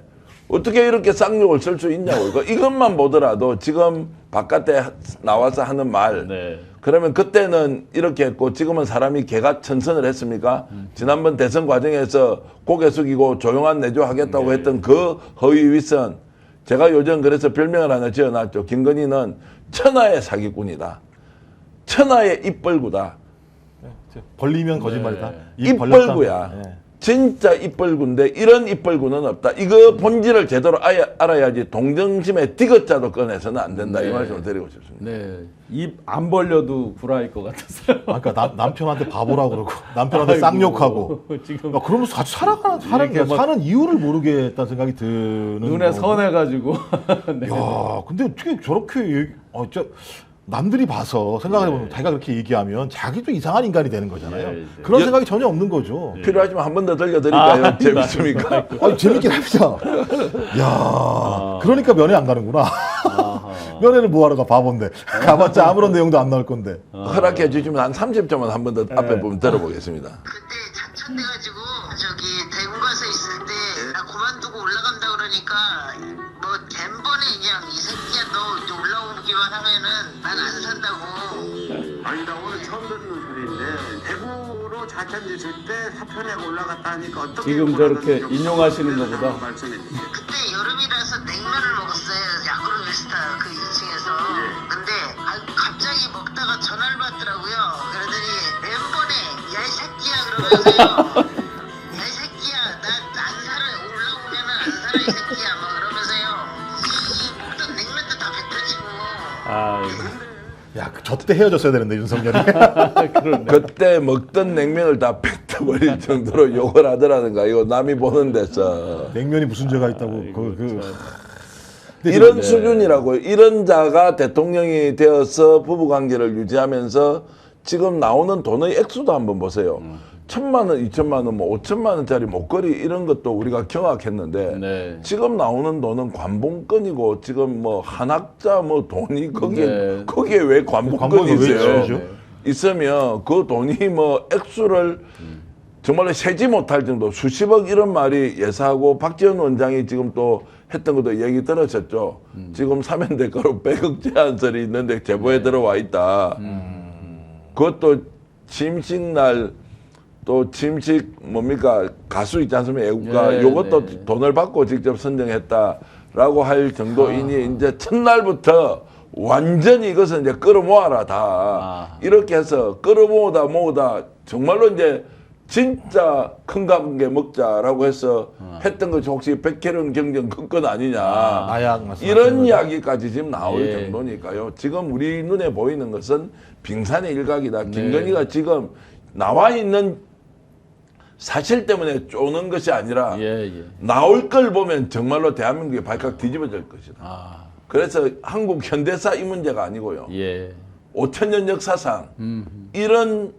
어떻게 이렇게 쌍욕을 쓸 수 있냐고. 이것만 보더라도 지금 바깥에 나와서 하는 말. 네. 그러면 그때는 이렇게 했고 지금은 사람이 개가 천선을 했습니까? 지난번 대선 과정에서 고개 숙이고 조용한 내조하겠다고 했던 그 허위 윗선. 제가 요즘 그래서 별명을 하나 지어놨죠. 김건희는 천하의 사기꾼이다. 천하의 입벌구다. 벌리면 거짓말이다. 네. 입벌구야. 네. 진짜 입벌구인데 이런 입벌구는 없다. 이거 본질을 제대로 알아야지 동정심의 디귿자도 꺼내서는 안 된다. 이 네. 말씀을 드리고 싶습니다. 네. 입 안 벌려도 구라일 것 같았어요. 아까 남편한테 바보라 그러고 남편한테 쌍욕하고. 지금 야, 그러면서 같이 이렇게 막- 사는 이유를 모르겠다는 생각이 드는. 눈에 거고. 선해가지고. 네. 야, 근데 어떻게 저렇게 진짜 남들이 봐서 생각해보면 자기가 그렇게 얘기하면 자기도 이상한 인간이 되는 거잖아요. 예, 예. 그런 예. 생각이 전혀 없는 거죠. 필요하지만 한 번 더 들려드릴까요? 아, 재밌습니까? 아니 재밌긴 합니다. 야, 그러니까 면회 안 가는구나. 아하. 면회를 뭐하러 가 바본데 가봤자 아무런 내용도 안 나올 건데. 허락해 주시면 한 30점은 한 번 더 앞에 부분 들어보겠습니다. 그때 자천돼가지고 저기 대구 가서 있을 때 나 그만두고 올라간다 그러니까 뭐 덴번에 그냥 이 새끼야 너 이제 올라오기만 하면은 난 안 산다고. 아니 나 오늘 처음 듣는 소리인데 대구로 자천됐을 때 사표 내고 올라갔다 하니까 어떻게 지금 저렇게 인용하시는 것보다 말씀해 주세요. 그때 여름이라서 냉면을 먹었어요. 야구르 웨스타 그 2층에서. 근데 갑자기 먹다가 전화를 받더라고요. 그러더니 멤버네 야 이 새끼야 그러면서요. 야 이 새끼야 나 안 살아 올라오면은 안 살아 이 새끼야 막 그러면서요. 이 먹던 냉면도 다 뱉어지고. 아, 야, 저 때 헤어졌어야 되는데 윤석열이. 그때 먹던 냉면을 다 뱉어버릴 정도로 욕을 하더라는가. 이거 남이 보는 데서. 냉면이 무슨 죄가 있다고. 근데 이런 수준이라고요. 이런 자가 대통령이 되어서 부부관계를 유지하면서 지금 나오는 돈의 액수도 한번 보세요. 1,000만 원, 2,000만 원, 뭐 5천만 원짜리 목걸이 이런 것도 우리가 경악했는데 네. 지금 나오는 돈은 관봉권이고 지금 뭐 한학자 뭐 돈이 거기에 네. 거기에 왜 관봉권이 관봉이 왜 있어요? 있어야죠? 있으면 그 돈이 뭐 액수를 정말로 세지 못할 정도 수십억 이런 말이 예사하고 박지원 원장이 지금 또 했던 것도 얘기 들으셨죠. 지금 사면 대가로 100억 제한설이 있는데 제보에 들어와 있다. 그것도 취임식 또 취임식 뭡니까 가수 있지 않습니까? 애국가 예, 요것도 네. 돈을 받고 직접 선정했다라고 할 정도이니 이제 첫날부터 완전히 이것은 이제 끌어모아라 다 이렇게 해서 끌어모으다 정말로 이제 진짜 큰 관계 먹자라고 해서 했던 것이 혹시 백혜련 경정 그 건 아니냐 마약 말씀하시는 이런 거죠? 이야기까지 지금 나올 예. 정도니까요. 지금 우리 눈에 보이는 것은 빙산의 일각이다. 김건희가 지금 나와 있는 사실 때문에 쪼는 것이 아니라 예. 나올 걸 보면 정말로 대한민국이 발칵 뒤집어질 것이다. 그래서 한국 현대사 이 문제가 아니고요. 예. 5,000년 역사상 이런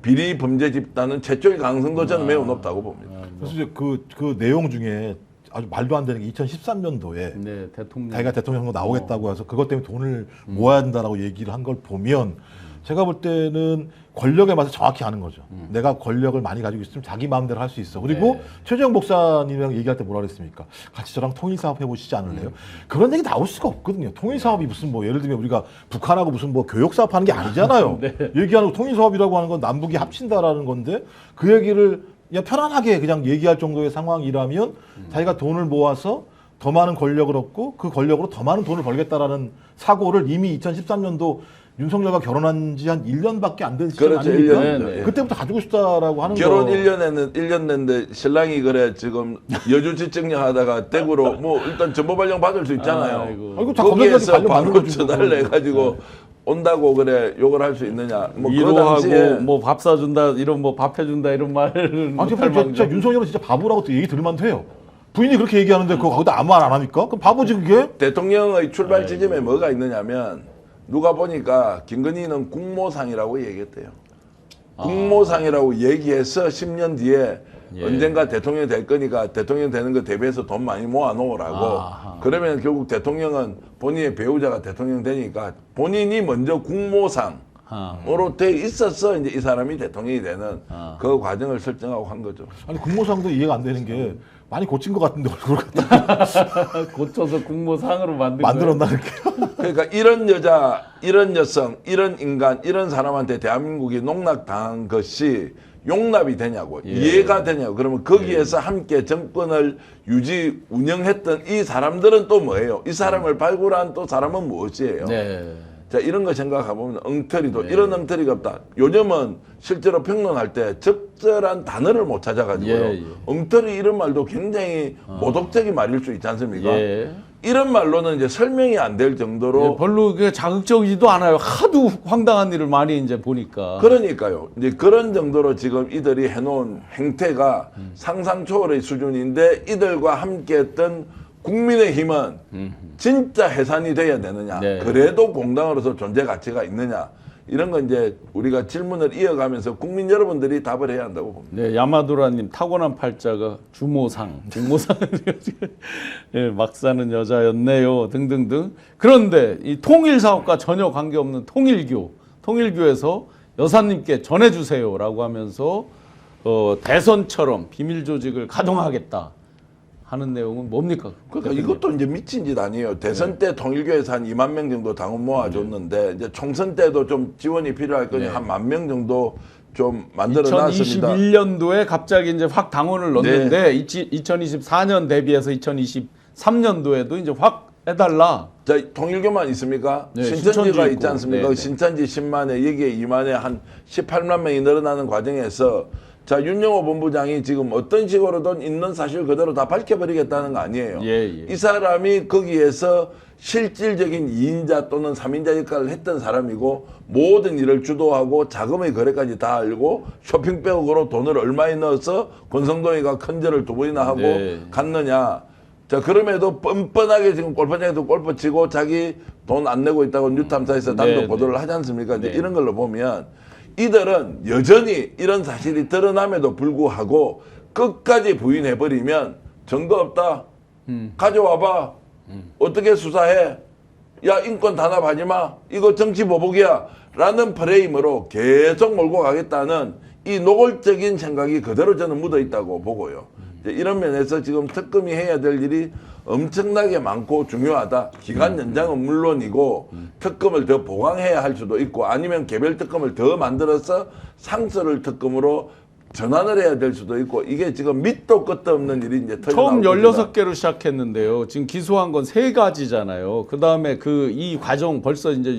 비리 범죄 집단은 최초일 가능성도 저는 매우 높다고 봅니다. 그래서 이제 그 내용 중에 아주 말도 안 되는 게 2013년도에 네, 대통령. 자기가 대통령 선거 나오겠다고 해서 그것 때문에 돈을 모아야 된다라고 얘기를 한 걸 보면 제가 볼 때는 권력의 맛을 정확히 아는 거죠. 내가 권력을 많이 가지고 있으면 자기 마음대로 할 수 있어. 그리고 네. 최재형 목사님이랑 얘기할 때 뭐라 그랬습니까? 같이 저랑 통일사업 해보시지 않을래요? 그런 얘기 나올 수가 없거든요. 통일사업이 무슨 뭐 예를 들면 우리가 북한하고 무슨 뭐 교역사업 하는 게 아니잖아요. 네. 얘기하는 거 통일사업이라고 하는 건 남북이 합친다라는 건데 그 얘기를 그냥 편안하게 그냥 얘기할 정도의 상황이라면 자기가 돈을 모아서 더 많은 권력을 얻고 그 권력으로 더 많은 돈을 벌겠다라는 사고를 이미 2013년도 윤석열과 결혼한 지 한 1년밖에 안 된 시점 그렇죠. 아닙니까? 1년. 네. 그때부터 가지고 싶다라고 하는 결혼 거. 1년 됐는데 신랑이 그래 지금 여주지 증명하다가 댁으로 뭐 일단 정보 발령 받을 수 있잖아요. 아이고, 다 거기에서 검찰까지 발령 바로 받는 거지, 전화를 그거. 해가지고 온다고 그래 욕을 할 수 있느냐. 뭐 그 위로하고 당시에 뭐 밥 사준다 이런 뭐 밥 해준다 이런 말은 아니, 못할 진짜 망정. 윤석열은 진짜 바보라고 또 얘기 들을만도 해요. 부인이 그렇게 얘기하는데 그거 거기다 아무 말 안 하니까? 그럼 바보지 그게? 대통령의 출발 지점에 뭐가 있느냐면 누가 보니까 김건희는 국모상이라고 얘기했대요. 국모상이라고 얘기해서 10년 뒤에 언젠가 대통령이 될 거니까 대통령 되는 거 대비해서 돈 많이 모아 놓으라고. 그러면 결국 대통령은 본인의 배우자가 대통령 되니까 본인이 먼저 국모상으로 돼 있어서 이제 이 사람이 대통령이 되는 그 과정을 설정하고 한 거죠. 아니 국모상도 이해가 안 되는 게 많이 고친 것 같은데 얼굴 갖다 고쳐서 국모상으로 만든 만들었나 그렇게? 그러니까 이런 여자, 이런 여성, 이런 인간, 이런 사람한테 대한민국이 농락당한 것이 용납이 되냐고, 이해가 되냐고. 그러면 거기에서 함께 정권을 운영했던 이 사람들은 또 뭐예요? 이 사람을 발굴한 또 사람은 무엇이에요? 네. 자, 이런 거 생각해보면 엉터리도 이런 엉터리가 없다. 요즘은 실제로 평론할 때 적절한 단어를 못 찾아가지고요. 엉터리 이런 말도 굉장히 모독적인 말일 수 있지 않습니까? 이런 말로는 이제 설명이 안 될 정도로 별로 그 자극적이지도 않아요. 하도 황당한 일을 많이 이제 보니까. 그러니까요. 이제 그런 정도로 지금 이들이 해놓은 행태가 상상 초월의 수준인데 이들과 함께했던 국민의힘은 진짜 해산이 돼야 되느냐. 네. 그래도 공당으로서 존재 가치가 있느냐. 이런 건 이제 우리가 질문을 이어가면서 국민 여러분들이 답을 해야 한다고 봅니다. 네, 야마도라님 타고난 팔자가 주모상 예, 막 사는 여자였네요 등등등. 그런데 이 통일 사업과 전혀 관계없는 통일교에서 여사님께 전해주세요라고 하면서 대선처럼 비밀 조직을 가동하겠다 하는 내용은 뭡니까? 그러니까 이것도 이제 미친 짓 아니에요. 대선 때 통일교에서 한 2만 명 정도 당원 모아줬는데 이제 총선 때도 좀 지원이 필요할 거니 한 1만 명 정도 좀 만들어놨습니다. 2021년도에 갑자기 이제 확 당원을 넣었는데 2024년 대비해서 2023년도에도 이제 확 해달라. 자, 통일교만 있습니까? 네, 신천지가 신천지 있지 않습니까? 있고. 네, 네. 신천지 10만에 여기에 2만에 한 18만 명이 늘어나는 과정에서 자, 윤영호 본부장이 지금 어떤 식으로든 있는 사실 그대로 다 밝혀버리겠다는 거 아니에요. 예. 이 사람이 거기에서 실질적인 2인자 또는 3인자 역할을 했던 사람이고 모든 일을 주도하고 자금의 거래까지 다 알고 쇼핑백으로 돈을 얼마에 넣어서 권성동이가 큰절을 2번이나 하고 네. 갔느냐. 자, 그럼에도 뻔뻔하게 지금 골프장에도 골프 치고 자기 돈 안 내고 있다고 뉴탐사에서 단독 네, 보도를 하지 않습니까? 이제 네. 이런 걸로 보면 이들은 여전히 이런 사실이 드러남에도 불구하고 끝까지 부인해버리면 증거 없다. 가져와봐. 어떻게 수사해? 야, 인권 단합하지 마. 이거 정치 보복이야. 라는 프레임으로 계속 몰고 가겠다는 이 노골적인 생각이 그대로 저는 묻어 있다고 보고요. 이제 이런 면에서 지금 특검이 해야 될 일이 엄청나게 많고 중요하다. 기간 연장은 물론이고 특검을 더 보강해야 할 수도 있고 아니면 개별 특검을 더 만들어서 상설을 특검으로 전환을 해야 될 수도 있고 이게 지금 밑도 끝도 없는 일이 이제 처음 터져나오고 있습니다. 16개로 시작했는데요. 지금 기소한 건 3가지잖아요. 그 다음에 이 과정 벌써 이제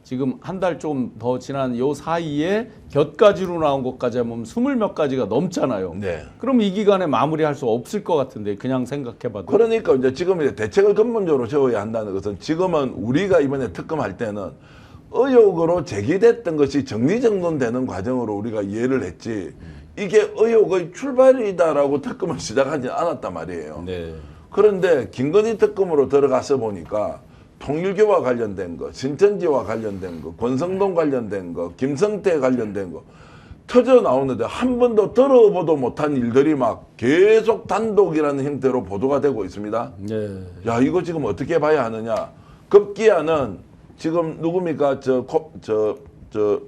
지금 한 달 좀 더 지난 요 사이에 곁가지로 나온 것까지 하면 20몇 가지가 넘잖아요. 네. 그럼 이 기간에 마무리할 수 없을 것 같은데 그냥 생각해봐도. 그러니까 이제 지금 이제 대책을 근본적으로 세워야 한다는 것은 지금은 우리가 이번에 특검할 때는 의혹으로 제기됐던 것이 정리정돈되는 과정으로 우리가 이해를 했지 이게 의혹의 출발이다라고 특검을 시작하지 않았단 말이에요. 네. 그런데 김건희 특검으로 들어가서 보니까 통일교와 관련된 거, 신천지와 관련된 거, 권성동 관련된 거, 김성태 관련된 거 터져 나오는데 한 번도 들어보도 못한 일들이 막 계속 단독이라는 형태로 보도가 되고 있습니다. 네. 야, 이거 지금 어떻게 봐야 하느냐? 급기야는 지금 누굽니까?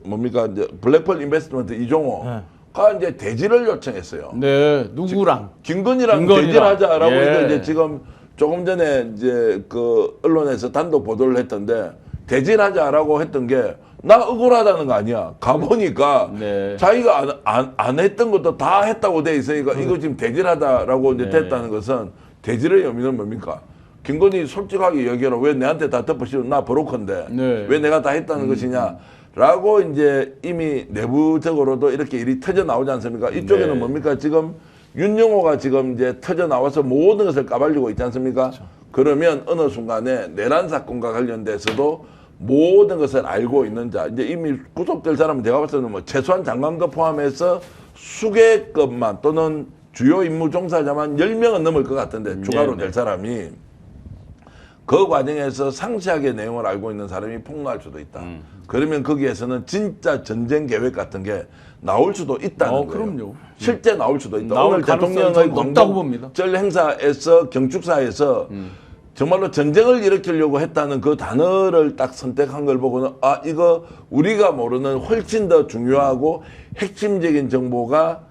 뭡니까? 이제 블랙펄 인베스트먼트 이종호가 이제 대지를 요청했어요. 네. 누구랑? 김건희랑 대질하자라고 이제 지금 조금 전에 이제 그 언론에서 단독 보도를 했던데 대질하자라고 했던 게 나 억울하다는 거 아니야. 가보니까 네. 자기가 안 했던 것도 다 했다고 돼 있으니까 이거 지금 대질하다라고 이제 네. 됐다는 것은 대질의 의미는 뭡니까? 김건희 솔직하게 얘기하라. 왜 내한테 다 덮어씌우고 나 브로커인데 네. 왜 내가 다 했다는 것이냐라고 이제 이미 내부적으로도 이렇게 일이 터져 나오지 않습니까? 이쪽에는 네. 뭡니까? 지금 윤영호가 지금 이제 터져 나와서 모든 것을 까발리고 있지 않습니까? 그러면 어느 순간에 내란 사건과 관련돼서도 모든 것을 알고 있는 자, 이제 이미 구속될 사람은 제가 봤을 때는 뭐 최소한 장관급 포함해서 수개급만 또는 주요 임무 종사자만 10명은 넘을 것 같은데 추가로 될 사람이 그 과정에서 상세하게 내용을 알고 있는 사람이 폭로할 수도 있다. 그러면 거기에서는 진짜 전쟁 계획 같은 게 나올 수도 있다는 거예요. 그럼요. 실제 나올 수도 있다. 나올 오늘 가능성이 대통령의 좀 높다고 봅니다. 광복절 행사에서 경축사에서 정말로 전쟁을 일으키려고 했다는 그 단어를 딱 선택한 걸 보고는 아, 이거 우리가 모르는 훨씬 더 중요하고 핵심적인 정보가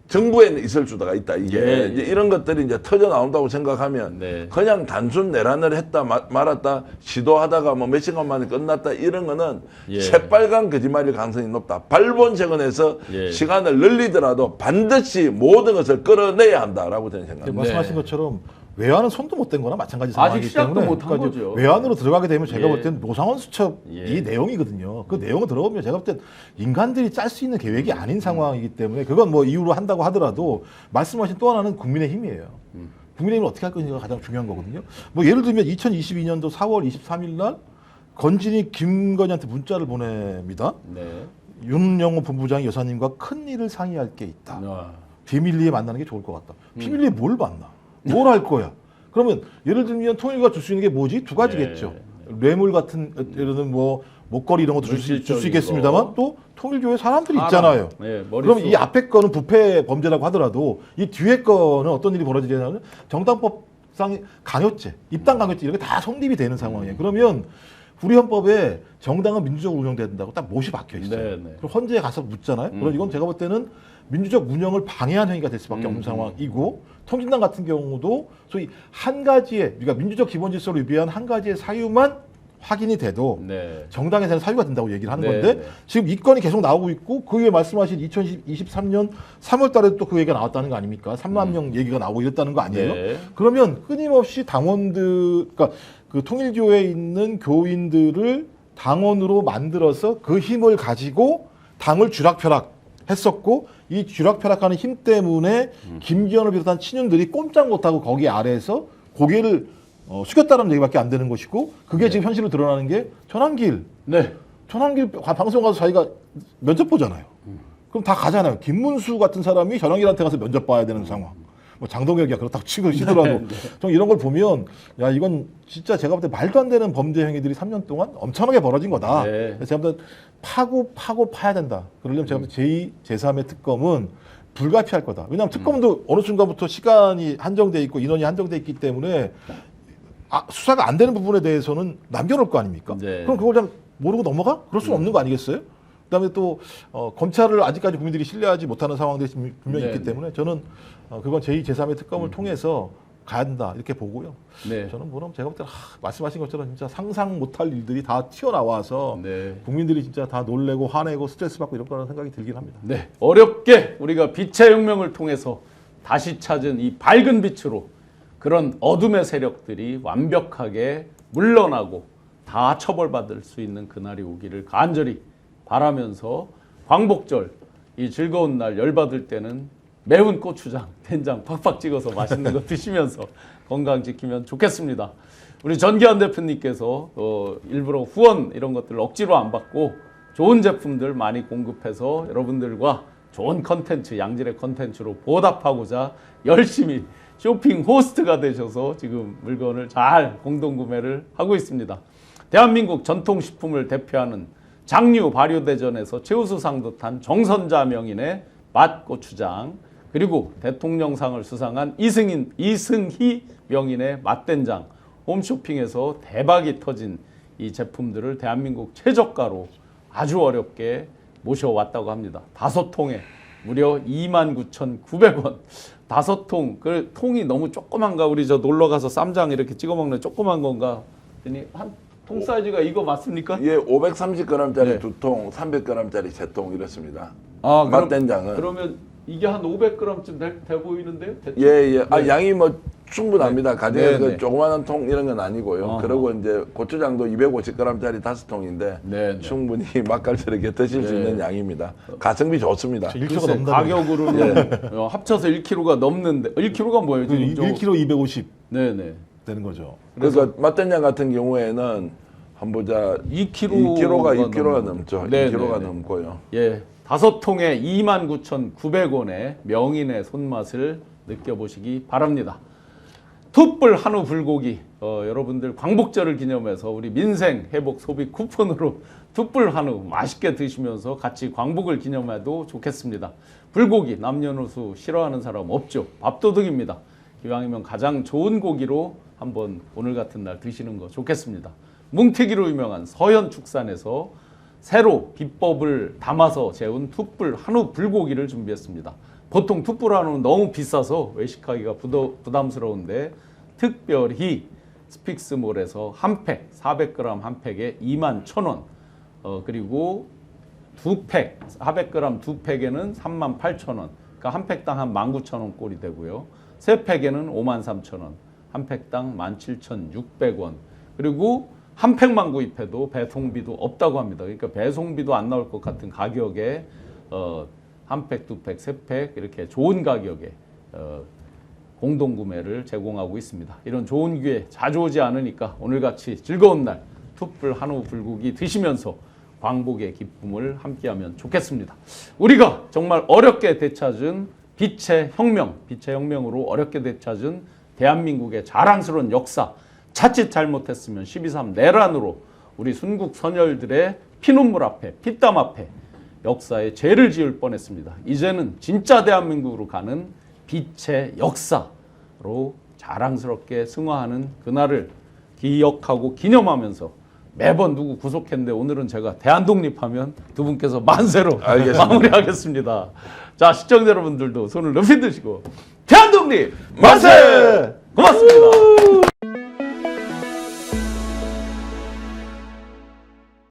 정부에 있을 수가 있다. 이게 예. 이제 이런 것들이 이제 터져 나온다고 생각하면 네. 그냥 단순 내란을 했다 말았다 시도하다가 뭐 몇 시간 만에 끝났다 이런 거는 예. 새빨간 거짓말일 가능성이 높다. 발본색원에서 예. 시간을 늘리더라도 반드시 모든 것을 끌어내야 한다라고 저는 생각합니다. 말씀하신 것처럼 외환은 손도 못 댄 거나 마찬가지 아직 상황이기 시작도 때문에 못한 이제 거죠. 외환으로 들어가게 되면 제가 예. 볼 때는 노상원 수첩 예. 이 내용이거든요. 그 내용을 들어보면 제가 볼 땐 인간들이 짤 수 있는 계획이 아닌 상황이기 때문에 그건 뭐 이유로 한다고 하더라도 말씀하신 또 하나는 국민의힘이에요. 국민의힘을 어떻게 할 것인가가 가장 중요한 거거든요. 뭐 예를 들면 2022년도 4월 23일 날 건진이 김건희한테 문자를 보냅니다. 네. 윤영호 본부장이 여사님과 큰 일을 상의할 게 있다. 아. 비밀리에 만나는 게 좋을 것 같다. 비밀리에 뭘 만나? 뭘 할 거야? 그러면 예를 들면 통일가 줄 수 있는 게 뭐지? 두 가지겠죠. 뇌물 같은 예를 들면 뭐 목걸이 이런 것도 줄 수 물질적인 있겠습니다만 거. 또 통일교회 사람들이 있잖아요. 네, 그럼 이 앞에 거는 부패 범죄라고 하더라도 이 뒤에 거는 어떤 일이 벌어지냐면 정당법상 강요죄, 입당 강요죄 이런 게 다 성립이 되는 상황이에요. 그러면 우리 헌법에 정당은 민주적으로 운영돼야 된다고 딱 못이 박혀 있어요. 네, 네. 그럼 헌재에 가서 묻잖아요. 그럼 이건 제가 볼 때는 민주적 운영을 방해한 행위가 될 수밖에 없는 상황이고 통진당 같은 경우도 소위 한 가지의 그러니까 민주적 기본 질서를 위배한 한 가지의 사유만 확인이 돼도 네. 정당에서는 사유가 된다고 얘기를 하는 네, 건데 네. 지금 이 건이 계속 나오고 있고 그 위에 말씀하신 2023년 3월 달에도 또 그 얘기가 나왔다는 거 아닙니까? 3만 명 얘기가 나오고 이랬다는 거 아니에요? 네. 그러면 끊임없이 당원들 그러니까 그 통일교회에 있는 교인들을 당원으로 만들어서 그 힘을 가지고 당을 쥐락펴락 했었고 이 쥐락펴락하는 힘 때문에 김기현을 비롯한 친윤들이 꼼짝 못하고 거기 아래에서 고개를 숙였다는 얘기밖에 안 되는 것이고 그게 지금 현실로 드러나는 게 전환길 네. 방송 가서 자기가 면접 보잖아요. 그럼 다 가잖아요. 김문수 같은 사람이 전환길한테 가서 면접 봐야 되는 상황. 뭐 장동혁이야 그렇다고 치더라도 저는 이런 걸 보면 야 이건 진짜 제가 볼 때 말도 안 되는 범죄 행위들이 3년 동안 엄청나게 벌어진 거다. 네. 그래서 제가 볼 때 파고 파야 된다. 그러려면 제가 볼 때 제2, 제3의 특검은 불가피할 거다. 왜냐하면 특검도 어느 순간부터 시간이 한정돼 있고 인원이 한정돼 있기 때문에 수사가 안 되는 부분에 대해서는 남겨놓을 거 아닙니까? 네. 그럼 그걸 그냥 모르고 넘어가? 그럴 수는 없는 거 아니겠어요? 그다음에 또 검찰을 아직까지 국민들이 신뢰하지 못하는 상황들이 분명히 네, 있기 때문에 저는 그건 제2, 제3의 특검을 통해서 가야 된다 이렇게 보고요. 네. 저는 그럼 제가 볼 때는 말씀하신 것처럼 진짜 상상 못할 일들이 다 튀어나와서 네. 국민들이 진짜 다 놀래고 화내고 스트레스 받고 이럴 거라는 생각이 들긴 합니다. 네. 어렵게 우리가 빛의 혁명을 통해서 다시 찾은 이 밝은 빛으로 그런 어둠의 세력들이 완벽하게 물러나고 다 처벌받을 수 있는 그날이 오기를 간절히 바라면서 광복절 이 즐거운 날 열받을 때는 매운 고추장, 된장 팍팍 찍어서 맛있는 거 드시면서 건강 지키면 좋겠습니다. 우리 전기환 대표님께서 일부러 후원 이런 것들 억지로 안 받고 좋은 제품들 많이 공급해서 여러분들과 좋은 컨텐츠, 양질의 컨텐츠로 보답하고자 열심히 쇼핑 호스트가 되셔서 지금 물건을 잘 공동구매를 하고 있습니다. 대한민국 전통식품을 대표하는 장류 발효대전에서 최우수상도 탄 정선자 명인의 맛고추장, 그리고 대통령상을 수상한 이승희 명인의 맛된장, 홈쇼핑에서 대박이 터진 이 제품들을 대한민국 최저가로 아주 어렵게 모셔왔다고 합니다. 5통에 무려 29,900원. 5통, 그 통이 너무 조그만가? 우리 저 놀러 가서 쌈장 이렇게 찍어 먹는 조그만 건가? 한 통 사이즈가 이거 맞습니까? 예, 530g짜리 네. 2통, 300g짜리 3통 이렇습니다. 아, 맛된장은 그러면 이게 한 500g쯤 돼 보이는데요? 예, 예. 아, 양이 뭐 충분합니다. 가정에 네, 그 네. 조그마한 통 이런 건 아니고요. 어허. 그리고 이제 고추장도 250g짜리 5통인데 네, 네. 충분히 맛깔스럽게 드실 수 있는 양입니다. 가성비 좋습니다. 1kg가 글쎄, 넘는다. 가격으로는 합쳐서 1kg가 넘는데 1kg가 뭐예요? 지금 1kg 250 네네. 되는 거죠. 그러니까 맛된장 같은 경우에는 한번 보자 2kg가 넘죠. 네, 2kg가 네, 네. 넘고요. 예, 5통에 29,900원의 명인의 손맛을 느껴보시기 바랍니다. 툭불 한우 불고기, 여러분들 광복절을 기념해서 우리 민생 회복 소비 쿠폰으로 툭불 한우 맛있게 드시면서 같이 광복을 기념해도 좋겠습니다. 불고기 남녀노소 싫어하는 사람 없죠. 밥도둑입니다. 기왕이면 가장 좋은 고기로 한번 오늘 같은 날 드시는 거 좋겠습니다. 뭉티기로 유명한 서현축산에서 새로 비법을 담아서 재운 툭불 한우 불고기를 준비했습니다. 보통 툭불 한우는 너무 비싸서 외식하기가 부담스러운데 특별히 스픽스몰에서 한 팩, 400g 한 팩에 21,000원, 그리고 두 팩, 400g 두 팩에는 38,000원, 그러니까 한 팩당 한 19,000원 꼴이 되고요. 세 팩에는 53,000원, 한 팩당 17,600원, 그리고 한 팩만 구입해도 배송비도 없다고 합니다. 그러니까 배송비도 안 나올 것 같은 가격에 한 팩, 두 팩, 세 팩 이렇게 좋은 가격에 공동구매를 제공하고 있습니다. 이런 좋은 기회 자주 오지 않으니까 오늘같이 즐거운 날 툭불 한우 불고기 드시면서 광복의 기쁨을 함께하면 좋겠습니다. 우리가 정말 어렵게 되찾은 빛의 혁명으로 어렵게 되찾은 대한민국의 자랑스러운 역사, 자칫 잘못했으면 12.3 내란으로 우리 순국 선열들의 피눈물 앞에, 피땀 앞에 역사에 죄를 지을 뻔했습니다. 이제는 진짜 대한민국으로 가는 빛의 역사로 자랑스럽게 승화하는 그날을 기억하고 기념하면서 매번 누구 구속했는데 오늘은 제가 대한독립하면 두 분께서 만세로 알겠습니다. 마무리하겠습니다. 자, 시청자 여러분들도 손을 높이 드시고 대한독립 만세! 고맙습니다.